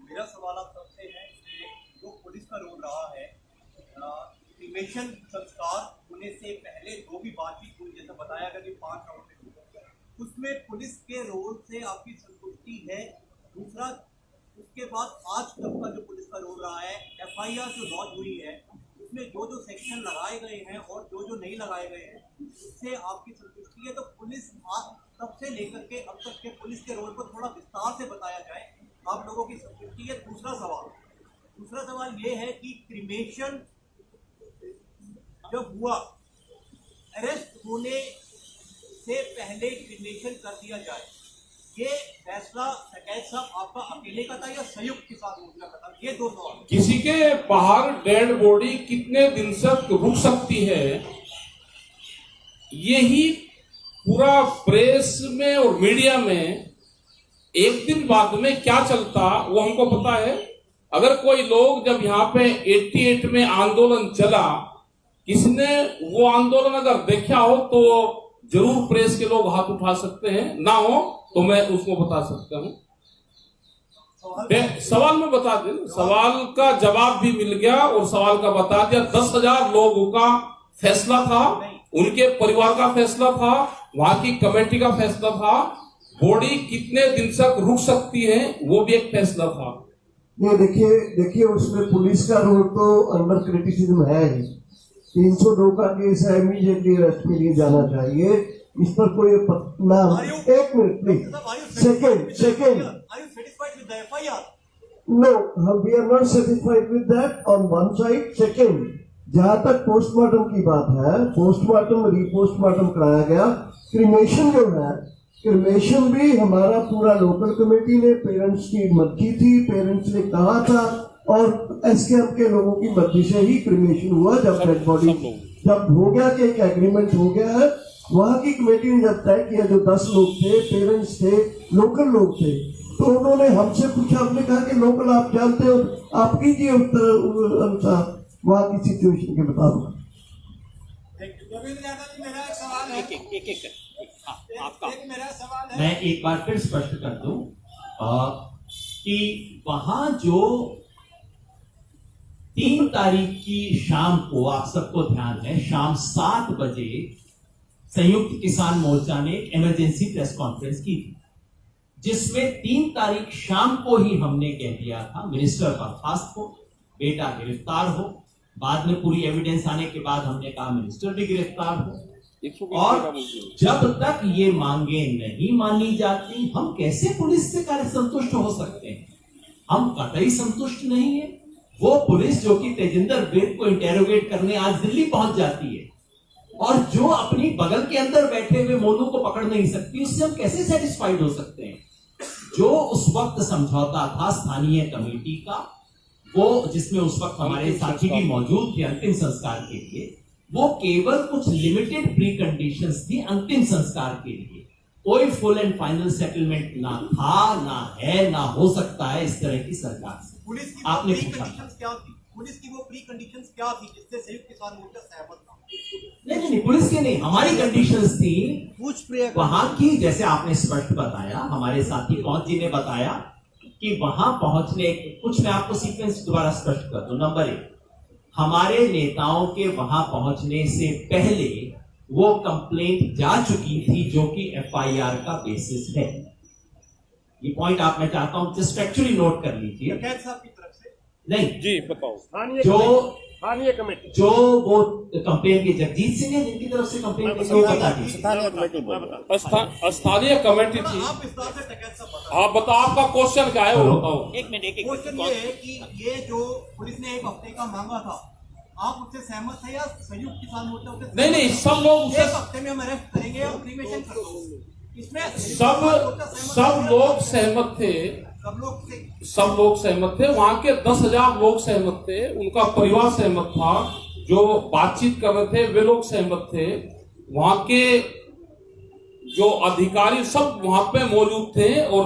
मेरा सवाल आप सबसे है कि जो पुलिस का रोल रहा है, क्रिमेशन संस्कार होने से पहले जो भी बातचीत हुई, जैसा बताया गया कि 5 राउंड में हुई, उसमें पुलिस के रोल से आपकी संतुष्टि है? दूसरा, उसके बाद आज तक का जो पुलिस का रोल रहा है, FIR जो लॉन्च हुई है, उसमें जो जो सेक्शन लगाए गए हैं और जो जो नहीं लगाए गए हैं, उससे आपकी संतुष्टि है? तो पुलिस तब से लेकर के अब तक के पुलिस के रोल को थोड़ा विस्तार से बताया जाए, आप लोगों की संतुष्टि है। दूसरा सवाल ये है कि क्रिमेशन जब हुआ, अरेस्ट होने से पहले क्रिमेशन कर दिया जाए, ये फैसला सकैत साहब आपका अकेले का था या संयुक्त किसान मोर्चा का था? ये 2 सवाल। किसी के बाहर डेड बॉडी कितने दिन तक रुक सकती है, यही पूरा प्रेस में और मीडिया में एक दिन बाद में क्या चलता वो हमको पता है। अगर कोई लोग, जब यहाँ पे 88 में आंदोलन चला, किसने वो आंदोलन अगर देखा हो तो जरूर प्रेस के लोग हाथ उठा सकते हैं, ना हो तो मैं उसको बता सकता हूँ। सवाल में बता दें, सवाल का जवाब भी मिल गया और सवाल का बता दिया। 10,000 लोगों का फैसला था, उनके परिवार का फैसला था, वहां की कमेटी का फैसला था। बॉडी कितने दिन तक रुक सकती है वो भी एक फैसला था। ये देखिए उसमें पुलिस का रोल तो अंडर क्रिटिसिज्म है ही। 302 का केस है, इमीडिएटली अरेस्ट के लिए जाना चाहिए। इस पर कोई नाम, 1 minute please, second no, we are not satisfied with that on one side. Second, जहां तक पोस्टमार्टम की बात है, पोस्टमार्टम रीपोस्टमार्टम कराया गया। क्रिमेशन जो है, क्रिमेशन भी हमारा पूरा लोकल कमेटी ने, पेरेंट्स की मर्जी थी, पेरेंट्स ने कहा था, और एसकेएम के लोगों की मर्जी से ही क्रिमेशन हुआ। जब डेड बॉडी जब हो गया कि एक एग्रीमेंट हो गया है, वहां की कमेटी ने जब तय किया, जो 10 लोग थे, पेरेंट्स थे, लोकल लोग थे, तो उन्होंने हमसे पूछा, हमने कहा कि लोकल आप जानते हो, आप कीजिए उत्तर अनुसार वहां की सिचुएशन के मुताबिक। मैं एक बार फिर स्पष्ट कर दूं कि वहां जो 3 तारीख की शाम को, आप सबको ध्यान है, शाम 7 बजे संयुक्त किसान मोर्चा ने इमरजेंसी प्रेस कॉन्फ्रेंस की थी, जिसमें 3 तारीख शाम को ही हमने कह दिया था मिनिस्टर बर्खास्त हो, बेटा गिरफ्तार हो। बाद में पूरी एविडेंस आने के बाद हमने कहा मिनिस्टर भी गिरफ्तार हो। और जब तक ये मांगे नहीं मानी जाती, हम कैसे पुलिस से कार्य संतुष्ट हो सकते हैं? हम कतई संतुष्ट नहीं है। वो पुलिस जो कि तेजिंदर बेग को इंटेरोगेट करने आज दिल्ली पहुंच जाती है, और जो अपनी बगल के अंदर बैठे हुए मोनू को पकड़ नहीं सकती, उससे हम कैसे सेटिस्फाइड हो सकते हैं? जो उस वक्त समझौता था स्थानीय कमेटी का, वो जिसमें उस वक्त हमारे साथी भी मौजूद थे अंतिम संस्कार के लिए, वो केवल कुछ लिमिटेड प्री कंडीशंस थी अंतिम संस्कार के लिए। कोई फुल एंड फाइनल सेटलमेंट ना था, ना है, ना हो सकता है इस तरह की सरकार से। पुलिस की आपने प्री पूछा कंडीशंस क्या थी? पुलिस की वो प्री कंडीशंस क्या थी जिससे संयुक्त किसान मोर्चा सहमत था? नहीं, पुलिस की नहीं, हमारी कंडीशंस थी वहां की। जैसे आपने स्पष्ट बताया, हमारे साथी पहुंच जी ने बताया कि वहां पहुंचने, कुछ मैं आपको सीक्वेंस दोबारा स्पष्ट कर दूं। नंबर 1, हमारे नेताओं के वहां पहुंचने से पहले वो कंप्लेंट जा चुकी थी, जो कि FIR का बेसिस है। ये पॉइंट आप, मैं चाहता हूं जस्ट फैक्चुअली नोट कर लीजिए। साहब की तरफ से नहीं जी बताओ। जो स्थानीय कमेटी जो वो कंप्लेन की जगजीत सिंह है जिनकी तरफ से कंप्लेन की वो बता दीजिए। स्थानीय कमेटी बोलो। स्थानीय कमेटी थी। आप विस्तार से टिकैत सब बताओ। आप बताओ, आपका क्वेश्चन क्या है वो बताओ। एक मिनट क्वेश्चन ये है कि ये जो पुलिस ने 1 हफ्ते का मांगा था, आप उससे सहमत थे या संयुक्त किसान मोर्चा उससे? नहीं, सब लोग उसे 1 हफ्ते में हम अरेस्ट करेंगे और क्रीमेशन कर दो। इसमें सब लोग सहमत थे। सब लोग सहमत थे। वहां के 10,000 लोग सहमत थे, उनका परिवार सहमत था, जो बातचीत कर रहे थे वे लोग सहमत थे, वहां के जो अधिकारी सब वहां पे मौजूद थे और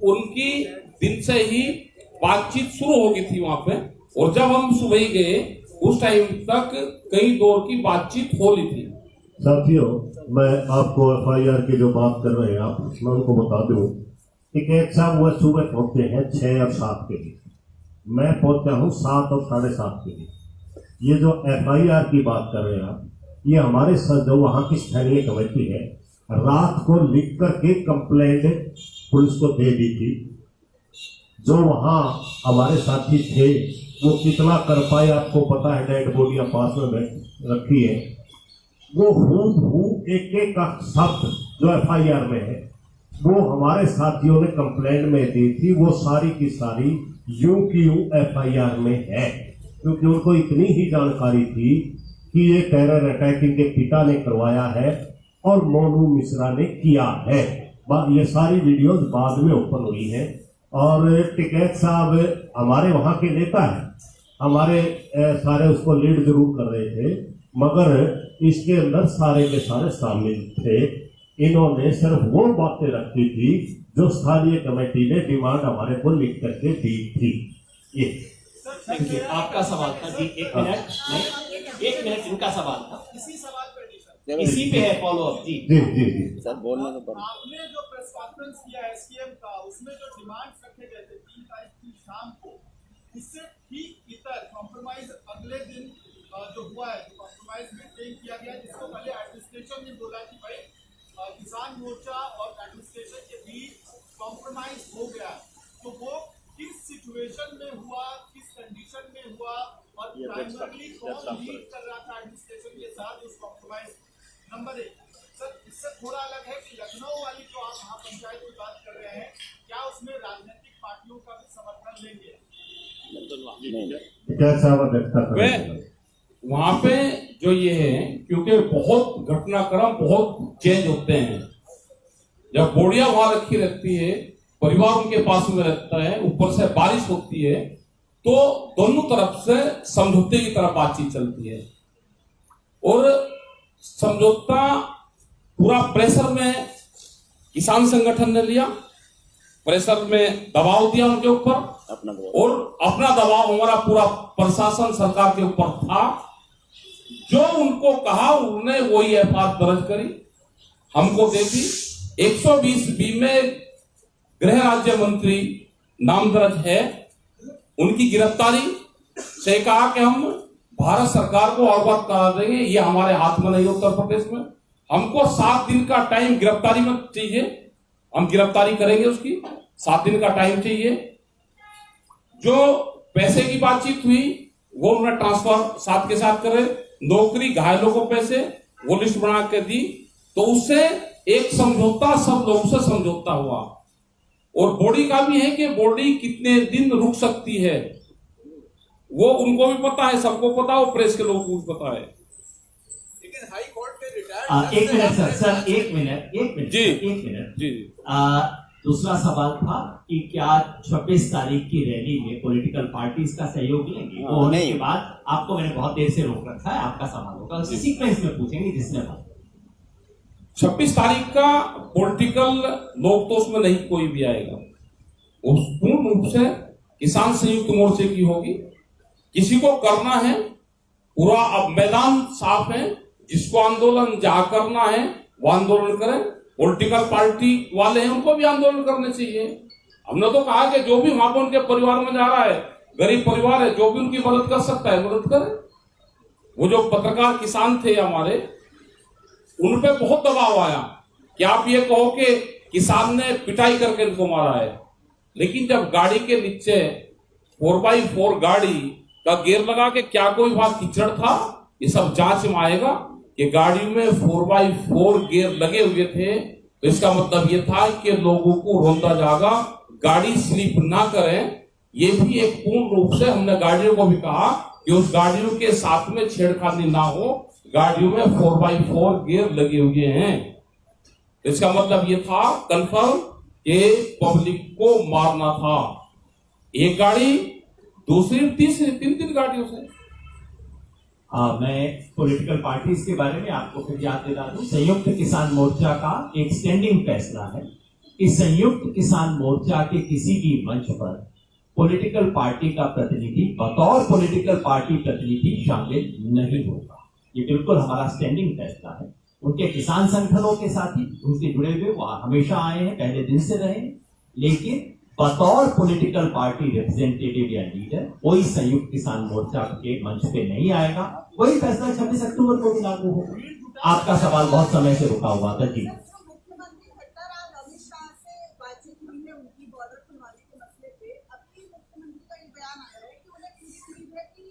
उनकी दिन से ही बातचीत शुरू हो गई थी वहां पे। और जब हम सुबह गए उस टाइम तक कई दौर की बातचीत हो रही थी। साथियों, मैं आपको FIR की जो बात कर रहे हैं आप मैं उनको बता दूं कि एक साहब वह सुबह पहुंचते हैं 6 और 7 के लिए, मैं पहुंचा हूं 7 और 7:30 के लिए। ये जो FIR की बात कर रहे हैं आप, ये हमारे साथ जो वहां की स्थानीय कमेटी है रात को लिख करके कंप्लेंट पुलिस को दे दी थी। जो वहां हमारे साथी थे वो कितना कर पाए आपको पता है, डेड बॉडियां पास में रखी है, वो हूबहू एक का शब्द जो FIR में है वो हमारे साथियों ने कंप्लेंट में दी थी, वो सारी की सारी यूं की यूं FIR में है, क्योंकि उनको इतनी ही जानकारी थी कि ये टेरर अटैक इनके पिता ने करवाया है और मोनू मिश्रा ने किया है। ये सारी वीडियोस बाद में ओपन हुई है। और टिकैत साहब हमारे वहां के नेता हैं, हमारे सारे उसको लीड जरूर कर रहे थे, मगर इसके अंदर सारे के सारे शामिल थे। इन्होंने सिर्फ वो बातें रखी थी जो स्थानीय कमेटी ने डिमांड हमारे को लिख करके दी थी। ये आपका सवाल था जी, 1 मिनट नहीं, 1 मिनट इनका सवाल था, इसी पे है फॉलो अप जी। जी जी जी सर बोलने तो आपने जो प्रेस कॉन्फ्रेंस किया SKM का, उसमें जो डिमांड्स रखे गए थे 3 तारीख की शाम को, इससे ठीक इतर कॉम्प्रोमाइज अगले दिन जो हुआ है, जो कॉम्प्रोमाइज मेंटेन किया गया, जिसको पहले एडमिनिस्ट्रेशन ने बोला कि भाई किसान मोर्चा और एडमिनिस्ट्रेशन के बीच कॉम्प्रोमाइज हो गया, तो वो किस सिचुएशन में हुआ, किस कंडीशन में हुआ और प्राइमरली कौन लीड कर रहा था एडमिनिस्ट्रेशन के साथ उस कॉम्प्रोमाइज? नंबर 1 सर, इससे थोड़ा अलग है कि लखनऊ वाली जो आप महापंचायत की बात कर रहे हैं, क्या उसमें राजनीतिक पार्टियों का भी समर्थन लेंगे? वहां पे जो ये है, क्योंकि बहुत घटनाक्रम बहुत चेंज होते हैं। जब बोड़िया वहां रखी रहती है, परिवार उनके पास में रहता है, ऊपर से बारिश होती है, तो दोनों तरफ से समझौते की तरफ बातचीत चलती है और समझौता पूरा प्रेशर में किसान संगठन ने लिया, प्रेशर में दबाव दिया उनके ऊपर, और अपना दबाव हमारा पूरा प्रशासन सरकार के ऊपर था। जो उनको कहा उन्होंने वही FIR दर्ज करी, हमको दे दी। 120B में गृह राज्य मंत्री नाम दर्ज है, उनकी गिरफ्तारी से कहा कि हम भारत सरकार को अवगत करा देंगे, ये हमारे हाथ में नहीं। उत्तर प्रदेश में हमको 7 दिन का टाइम गिरफ्तारी में चाहिए, हम गिरफ्तारी करेंगे, उसकी 7 दिन का टाइम चाहिए। जो पैसे की बातचीत हुई वो उन्होंने ट्रांसफर साथ के साथ करे, नौकरी घायलों को पैसे वो लिस्ट बना के दी, तो उससे एक समझौता, सब लोगों से समझौता हुआ। और बॉडी का भी है कि बॉडी कितने दिन रुक सकती है, वो उनको भी पता है, सबको पता है, वो प्रेस के लोगों को भी पता है। लेकिन हाई कोर्ट के रिटायर्ड 1 मिनट सर, 1 मिनट जी, 1 मिनट जी। दूसरा सवाल था कि क्या 26 तारीख की रैली में पॉलिटिकल पार्टीज का सहयोग लेंगे? वो होने के बाद आपको मैंने बहुत देर से रोक रखा है, आपका सवाल होगा, सीक्वेंस में पूछेंगे जिसने बात। 26 तारीख का पॉलिटिकल लोग तो उसमें नहीं कोई भी आएगा, वो पूर्ण रूप से किसान संयुक्त मोर्चे की होगी। किसी को करना है पूरा, अब मैदान साफ है, जिसको आंदोलन जहां करना है वो आंदोलन करें। पॉलिटिकल पार्टी वाले हैं, उनको भी आंदोलन करने चाहिए। हमने तो कहा कि जो भी वहां पर उनके परिवार में जा रहा है, गरीब परिवार है, जो भी उनकी मदद कर सकता है मदद करे। वो जो पत्रकार किसान थे हमारे, उन पे बहुत दबाव आया कि आप ये कहो कि किसान ने पिटाई करके इनको मारा है, लेकिन जब गाड़ी के नीचे 4x4 गाड़ी का गेयर लगा के, क्या कोई वहां कीचड़ था, ये सब जांच में आएगा। कि गाड़ियों में 4x4 गेयर लगे हुए थे, तो इसका मतलब ये था कि लोगों को रोंदा जागा, गाड़ी स्लिप ना करें। ये भी एक पूर्ण रूप से हमने गाड़ियों को भी कहा कि उस गाड़ियों के साथ में छेड़खानी ना हो, गाड़ियों में 4x4 गेयर लगे हुए हैं। इसका मतलब ये था कंफर्म कि पब्लिक को मारना था। एक गाड़ी, दूसरी, तीसरी, तीन गाड़ियों से। मैं पॉलिटिकल पार्टीज के बारे में आपको फिर याद दिला दूं। संयुक्त किसान मोर्चा का एक स्टैंडिंग फैसला है कि संयुक्त किसान मोर्चा के किसी भी मंच पर पॉलिटिकल पार्टी का प्रतिनिधि बतौर पॉलिटिकल पार्टी प्रतिनिधि शामिल नहीं होगा। ये बिल्कुल हमारा स्टैंडिंग फैसला है। उनके किसान संगठनों के साथी उनसे जुड़े हुए वो हमेशा आए हैं, पहले दिन से रहे, लेकिन बतौर पॉलिटिकल पार्टी रिप्रेजेंटेटिव या लीडर कोई संयुक्त किसान मोर्चा के मंच पे नहीं आएगा। वही फैसला 26 अक्टूबर को भी लागू होगा। आपका सवाल बहुत समय से रुका हुआ था जी। मुख्यमंत्री खट्टर आज अमित शाह से बातचीत हुई है उनकी बॉर्डर खुलवाने के मसले पे। अभी मुख्यमंत्री का ये बयान आया है कि उन्हें पूरी उम्मीद है कि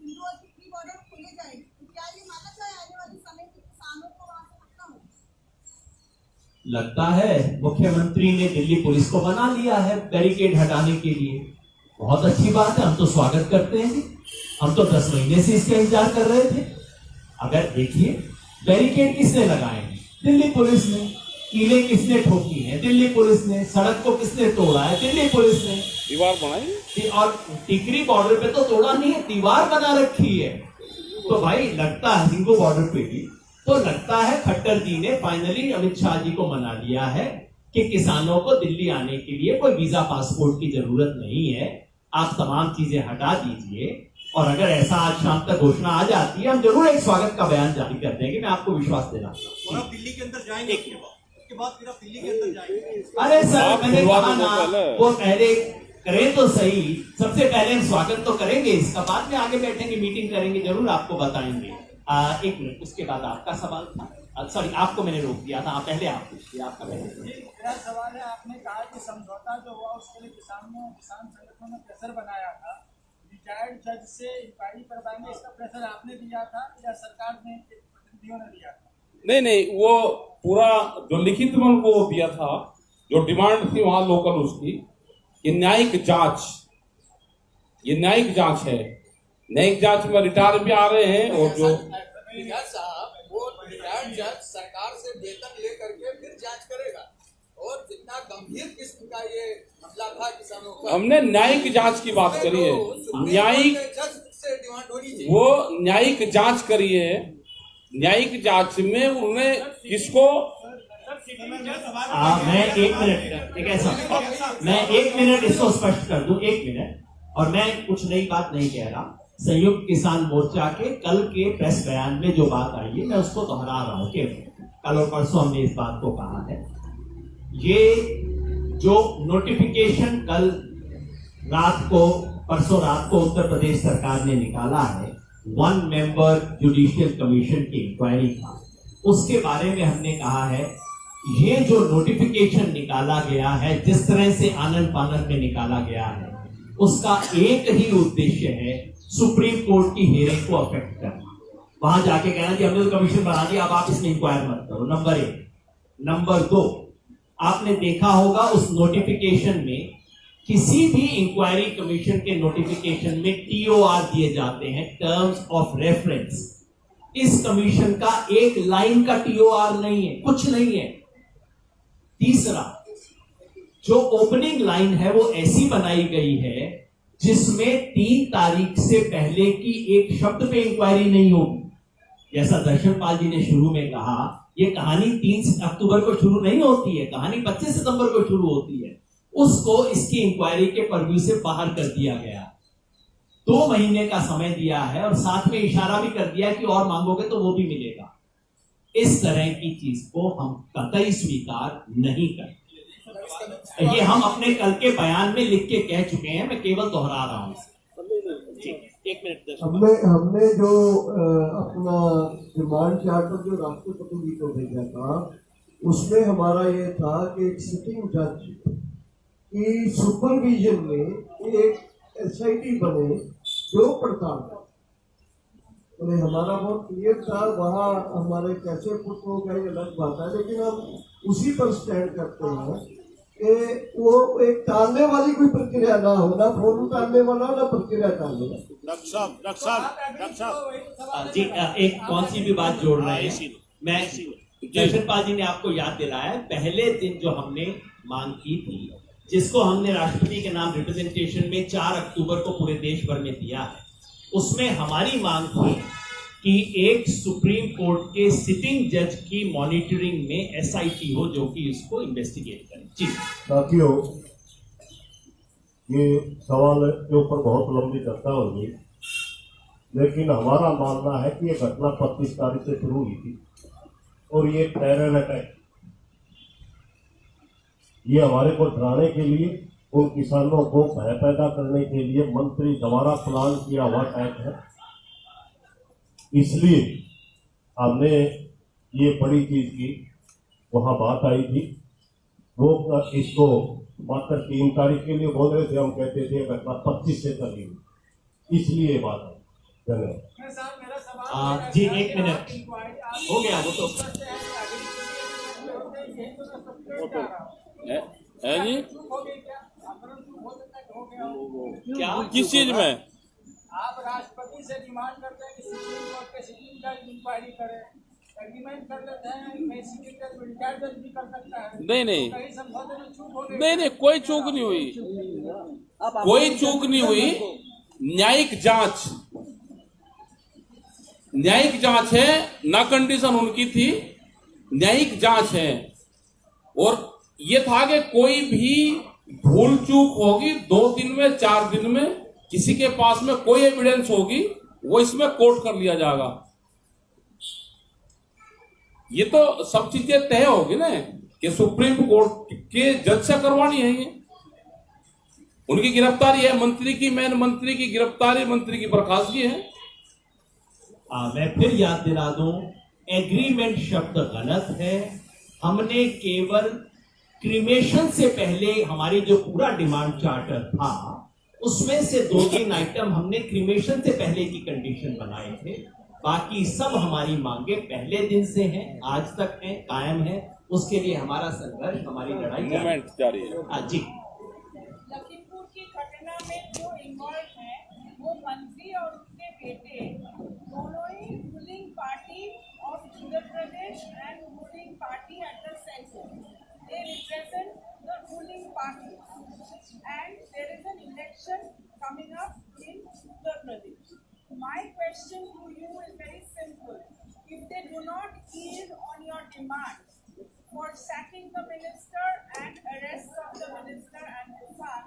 इंडो और तिब्बती बॉर्डर खोले जाएंगे। तो क्या ये माना जाए आने वाले समय में किसानों को वहां से हटना होगा? लगता है मुख्यमंत्री ने दिल्ली पुलिस को बना लिया है बैरिकेड हटाने के लिए। बहुत अच्छी बात है, हम तो स्वागत करते हैं। हम तो 10 महीने से इसका इंतजार कर रहे थे। अगर देखिए, बैरिकेड किसने लगाए हैं? दिल्ली पुलिस ने। कीलें किसने ठोकी हैं? दिल्ली पुलिस ने। सड़क को किसने तोड़ा है? दिल्ली पुलिस ने। दीवार बनाई, और टिकरी बॉर्डर पे तो तोड़ा नहीं है, दीवार बना रखी है। तो भाई लगता है सिंगू बॉर्डर पे भी तो लगता है खट्टर जी ने फाइनली अमित शाह जी को मना लिया है कि किसानों को दिल्ली आने के लिए कोई वीजा पासपोर्ट की जरूरत नहीं है, आप तमाम चीजें हटा दीजिए। और अगर ऐसा आज शाम तक घोषणा आ जाती है, हम जरूर एक स्वागत का बयान जारी कर देंगे। मैं आपको विश्वास देना चाहता हूँ। दिल्ली के अंदर जाएंगे, उसके बाद फिर आप दिल्ली के अंदर जाएंगे। अरे सर, मैंने कहा ना, वो पहले करें तो सही। सबसे पहले हम स्वागत तो करेंगे इसका, बाद में आगे बैठेंगे, मीटिंग करेंगे, जरूर आपको बताएंगे। एक मिनट, उसके बाद आपका सवाल था। सॉरी, आपको मैंने रोक दिया था। पहले आप पूछिए, आपका पहले। मेरा सवाल है, आपने कहा कि समझौता जो हुआ उसके लिए किसान संगठनों ने प्रेशर बनाया था। रिटायर्ड जज से इंक्वायरी करवाएंगे, इसका प्रेशर आपने दिया था या सरकार ने, प्रतिनिधियों ने दिया था? नहीं, वो पूरा जो लिखित में उनको दिया था, जो डिमांड थी वहां लोकल उसकी, कि न्यायिक जांच, ये न्यायिक जांच है। न्यायिक जांच में रिटायर भी आ रहे हैं। और जो साहब, वो रिटायर्ड जज सरकार से वेतन लेकर के फिर जांच करेगा। और जितना गंभीर किस्म का ये हमला था किसानों का, हमने न्यायिक जांच की बात करी है। न्यायिक जज से डिमांड होनी चाहिए। वो न्यायिक जांच करी है। न्यायिक जांच में उन्होंने किसको, मैं 1 मिनट, मैं 1 मिनट इसको स्पष्ट कर दूं, 1 मिनट। और मैं कुछ नई बात नहीं कह रहा। संयुक्त किसान मोर्चा के कल के प्रेस बयान में जो बात आई है, मैं उसको दोहरा रहा हूं कि कल और परसों हमने इस बात को कहा है। ये जो नोटिफिकेशन कल रात को, परसों रात को उत्तर प्रदेश सरकार ने निकाला है, 1 मेंबर जुडिशियल कमीशन की इंक्वायरी का, उसके बारे में हमने कहा है ये जो नोटिफिकेशन निकाला गया है, जिस तरह से आनन फानन में निकाला गया है, उसका एक ही उद्देश्य है, सुप्रीम कोर्ट की हियरिंग को अफेक्ट करना। वहां जाके कहना कि हमने तो कमीशन बना दिया, अब आप इसमें इंक्वायर मत करो। नंबर 1। नंबर 2, आपने देखा होगा उस नोटिफिकेशन में, किसी भी इंक्वायरी कमीशन के नोटिफिकेशन में TOR दिए जाते हैं, टर्म्स ऑफ रेफरेंस। इस कमीशन का एक लाइन का TOR नहीं है, कुछ नहीं है। तीसरा, जो ओपनिंग लाइन है वो ऐसी बनाई गई है जिसमें 3 तारीख से पहले की एक शब्द पे इंक्वायरी नहीं होगी। जैसा दर्शन पाल जी ने शुरू में कहा, ये कहानी 3 अक्टूबर को शुरू नहीं होती है, कहानी 25 सितंबर को शुरू होती है। उसको इसकी इंक्वायरी के परव्यू से बाहर कर दिया गया। 2 महीने का समय दिया है और साथ में इशारा भी कर दिया कि और मांगोगे तो वो भी मिलेगा। इस तरह की चीज को हम कतई स्वीकार नहीं करते। ये हम अपने कल के बयान में लिख के कह चुके हैं, मैं केवल दोहरा रहा हूं। एक मिनट, हमने जो अपना डिमांड चार्टर जो राष्ट्रपति जी को भेजा था, उसमें हमारा ये था कि एक सिटिंग जज की सुपरविजन में एक SIT बने जो पड़ताल कर। और हमारा बहुत क्लियर था, वहाँ हमारे कैसे पुत्र हो गए अलग बात है, लेकिन हम उसी पर स्टैंड करते हैं कि वो एक टालने वाली कोई प्रक्रिया ना हो, ना फोन टालने वाला ना प्रक्रिया टालने वाला। जी एक कौन सी भी बात जोड़ रहे हैं, मैं दर्शनपाल जी ने आपको याद दिलाया, पहले दिन जो हमने मांग की थी, जिसको हमने राष्ट्रपति के नाम रिप्रेजेंटेशन में 4 अक्टूबर को पूरे देश भर में दिया है, उसमें हमारी मांग थी कि एक सुप्रीम कोर्ट के सिटिंग जज की मॉनिटरिंग में एसआईटी हो जो कि इसको इन्वेस्टिगेट करे। जी साथियों, ये सवाल के ऊपर बहुत लंबी चर्चा होगी, लेकिन हमारा मानना है कि ये घटना 25 तारीख से शुरू हुई थी और ये टेरर अटैक, ये हमारे को डराने के लिए, उन किसानों को भय पैदा करने के लिए मंत्री द्वारा प्लान किया हुआ अटैक है। इसलिए हमने ये बड़ी चीज की, वहां बात आई थी, वो इसको मात्र 3 तारीख के लिए बोल रहे थे, हम कहते थे घटना 25 से चली हुई, इसलिए बात है। धन्यवाद। जी 1 मिनट हो गया, वो तो है जी। क्या किस चीज में? आप राष्ट्रपति से डिमांड करते हैं कि सुप्रीम कोर्ट के सिटिंग जज इंक्वायरी करे, एग्रीमेंट कर लेते हैं, मैं सिटिंग जज रिटायर्ड जज भी कर सकता है। नहीं कहीं समझौते में चूक हो गई। नहीं, कोई चूक नहीं हुई, कोई चूक नहीं हुई। न्यायिक जांच है ना, कंडीशन उनकी थी, न्यायिक जांच है। और ये था कि कोई भी भूल चूक होगी 2 दिन में 4 दिन में किसी के पास में कोई एविडेंस होगी, वो इसमें कोर्ट कर लिया जाएगा। ये तो सब चीजें तय होगी ना कि सुप्रीम कोर्ट के जज से करवानी है। ये उनकी गिरफ्तारी है, मंत्री की, मैन मंत्री की गिरफ्तारी, मंत्री की बर्खास्तगी है। मैं फिर याद दिला दूं, एग्रीमेंट शब्द गलत है। हमने केवल क्रिमेशन से पहले हमारी जो पूरा डिमांड चार्टर था, उसमें से 2-3 आइटम हमने क्रिमेशन से पहले की कंडीशन बनाए थे। बाकी सब हमारी मांगे पहले दिन से हैं, आज तक हैं, कायम है। उसके लिए हमारा संघर्ष, हमारी लड़ाई जारी है। जी लखीमपुर की घटना में जो इन्वॉल्व है वो मंत्री और उनके बेटे दोनों ही ruling party of Uttar Pradesh and ruling party at the centre. They represent the ruling party and there is an election coming up in Uttar Pradesh. My question to you is very simple. If they do not yield on your demand for sacking the minister and arrest of the minister and his son,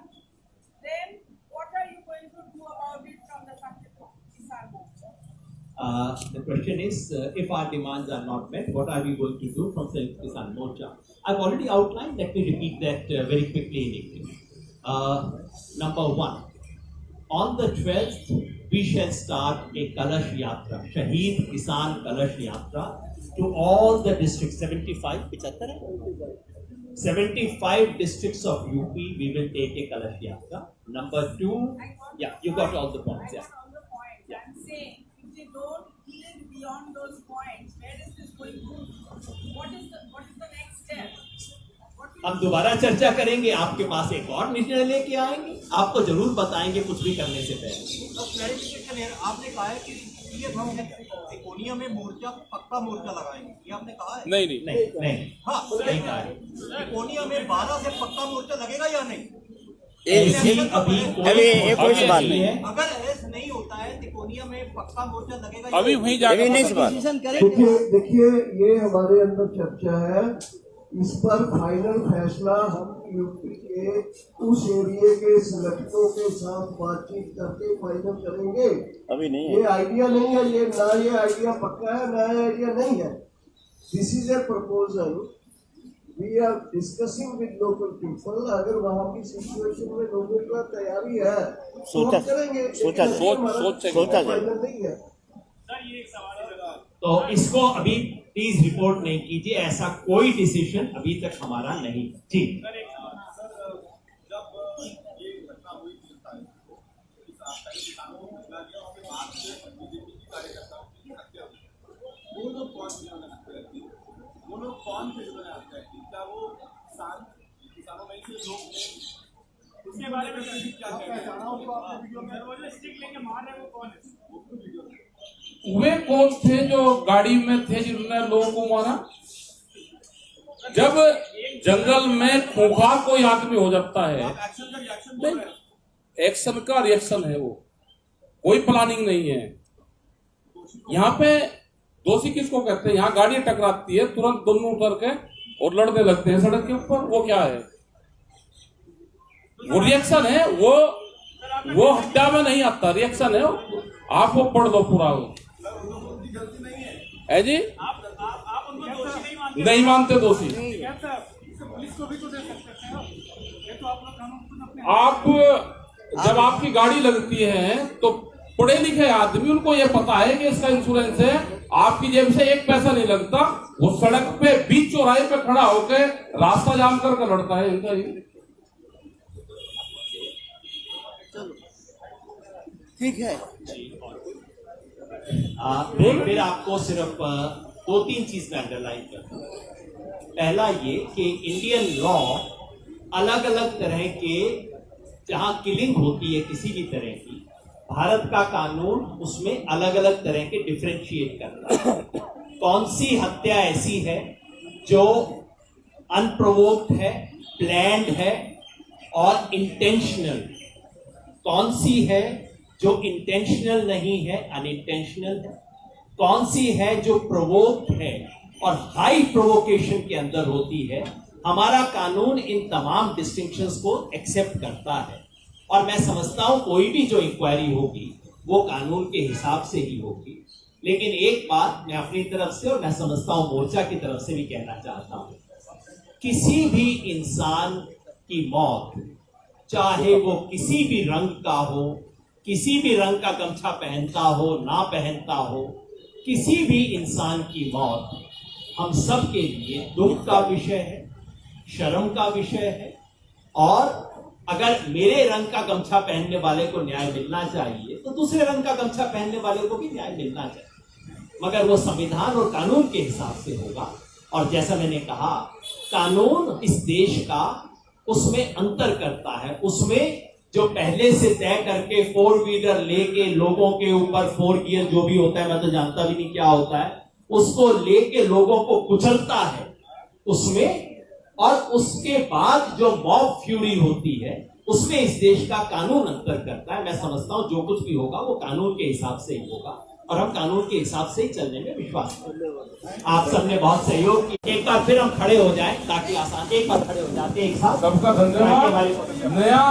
then what are you going to do about it from the Kisan Morcha? The question is, if our demands are not met, what are we going to do from Sanयुक्त Kisan Morcha? I've already outlined. Let me repeat that very quickly in English. Number 1, on the 12th, we shall start a Kalash Yatra, Shaheed Kisan Kalash Yatra, to all the districts, 75 districts of UP. We will take a Kalash Yatra. Number 2, yeah, you got all the points. Yeah. I'm saying, if they don't yield beyond those points, where is this going to? What is the next step? हम दोबारा चर्चा करेंगे, आपके पास एक और निर्णय लेके आएंगे, आपको जरूर बताएंगे कुछ भी करने से पहले। तो क्लैरिफिकेशन है, आपने कहा है कि ये तिकोनिया में मोर्चा, पक्का मोर्चा लगाएंगे, ये आपने कहा है? नहीं। हाँ, नहीं कहा है। तिकोनिया में 12 से पक्का मोर्चा लगेगा या नहीं? अभी कोई सवाल नहीं है। अगर ऐसा नहीं होता है, तिकोनिया में पक्का मोर्चा लगेगा, अभी वहीं जाकर देखिए, ये हमारे अंदर चर्चा है, इस पर फाइनल फैसला हम यूपी के उस एरिया के संगठनों के साथ बातचीत करके फाइनल करेंगे। अभी नहीं ये आइडिया नहीं है, ये आइडिया पक्का है, ना ये आइडिया नहीं है। This is a proposal, we are discussing with local people. अगर वहाँ की सिचुएशन में लोगों का तैयारी है तो हम करेंगे, सोचा नहीं है। तो इसको अभी प्लीज रिपोर्ट नहीं कीजिए, ऐसा कोई डिसीजन अभी तक हमारा नहीं। ठीक, जब ये घटना हुई 3 तारीख को, किसानों बुला दिया, उसके बाद बीजेपी के कार्यकर्ताओं की हत्या हुई। वो लोग कौन थे जिन्होंने हत्या की? वो लोग कौन थे जिन्होंने हत्या की? क्या वो किसानों में से लोग थे? उसके बारे में क्या वे कौन थे जो गाड़ी में थे जिन्होंने लोगों को मारा? जब जंगल में खूंखार कोई आदमी हो जाता है, एक्शन का रिएक्शन है, वो कोई प्लानिंग नहीं है। यहाँ पे दोषी किसको कहते हैं? यहाँ गाड़ी टकराती है, तुरंत दोनों उतर के और लड़ने लगते हैं सड़क के ऊपर। वो क्या है? वो रिएक्शन है, वो हत्या में नहीं आता, रिएक्शन है। आप वो पढ़ दो पूरा वो है जी। नहीं मानते दोषी। आप जब आपकी गाड़ी लगती है तो पढ़े लिखे आदमी, उनको ये पता है कि इसका इंश्योरेंस है, आपकी जेब से एक पैसा नहीं लगता। वो सड़क पे बीच चौराहे पे खड़ा होकर रास्ता जाम करके लड़ता है इनका ही। ठीक है। फिर आपको सिर्फ 2-3 चीज में अंडरलाइन करता हूं। पहला ये कि इंडियन लॉ अलग अलग तरह के, जहां किलिंग होती है किसी भी तरह की, भारत का कानून उसमें अलग अलग तरह के डिफरेंशिएट करता है। कौन सी हत्या ऐसी है जो अनप्रोवोक्ड है, प्लान्ड है और इंटेंशनल? कौन सी है जो इंटेंशनल नहीं है, अनइंटेंशनल है? कौन सी है जो प्रोवोक्ड है और हाई प्रोवोकेशन के अंदर होती है? हमारा कानून इन तमाम डिस्टिंक्शंस को एक्सेप्ट करता है और मैं समझता हूं कोई भी जो इंक्वायरी होगी वो कानून के हिसाब से ही होगी। लेकिन एक बात मैं अपनी तरफ से और मैं समझता हूं मोर्चा की तरफ से भी कहना चाहता हूं, किसी भी इंसान की मौत, चाहे वो किसी भी रंग का हो, किसी भी रंग का गमछा पहनता हो ना पहनता हो, किसी भी इंसान की मौत हम सब के लिए दुख का विषय है, शर्म का विषय है। और अगर मेरे रंग का गमछा पहनने वाले को न्याय मिलना चाहिए तो दूसरे रंग का गमछा पहनने वाले को भी न्याय मिलना चाहिए, मगर वो संविधान और कानून के हिसाब से होगा। और जैसा मैंने कहा, कानून इस देश का उसमें अंतर करता है। उसमें जो पहले से तय करके 4 व्हीलर लेके लोगों के ऊपर 4 गियर जो भी होता है, मैं तो जानता भी नहीं क्या होता है, उसको लेके लोगों को कुचलता है उसमें, और उसके बाद जो मॉब फ्यूरी होती है उसमें इस देश का कानून अंतर करता है। मैं समझता हूं जो कुछ भी होगा वो कानून के हिसाब से ही होगा और हम कानून के हिसाब से ही चलने में विश्वास करते हैं। आप सबने बहुत सहयोग किया। एक बार फिर हम खड़े हो जाएं ताकि आसान, एक बार खड़े हो जाते हैं एक साथ। सबका धन्यवाद। नया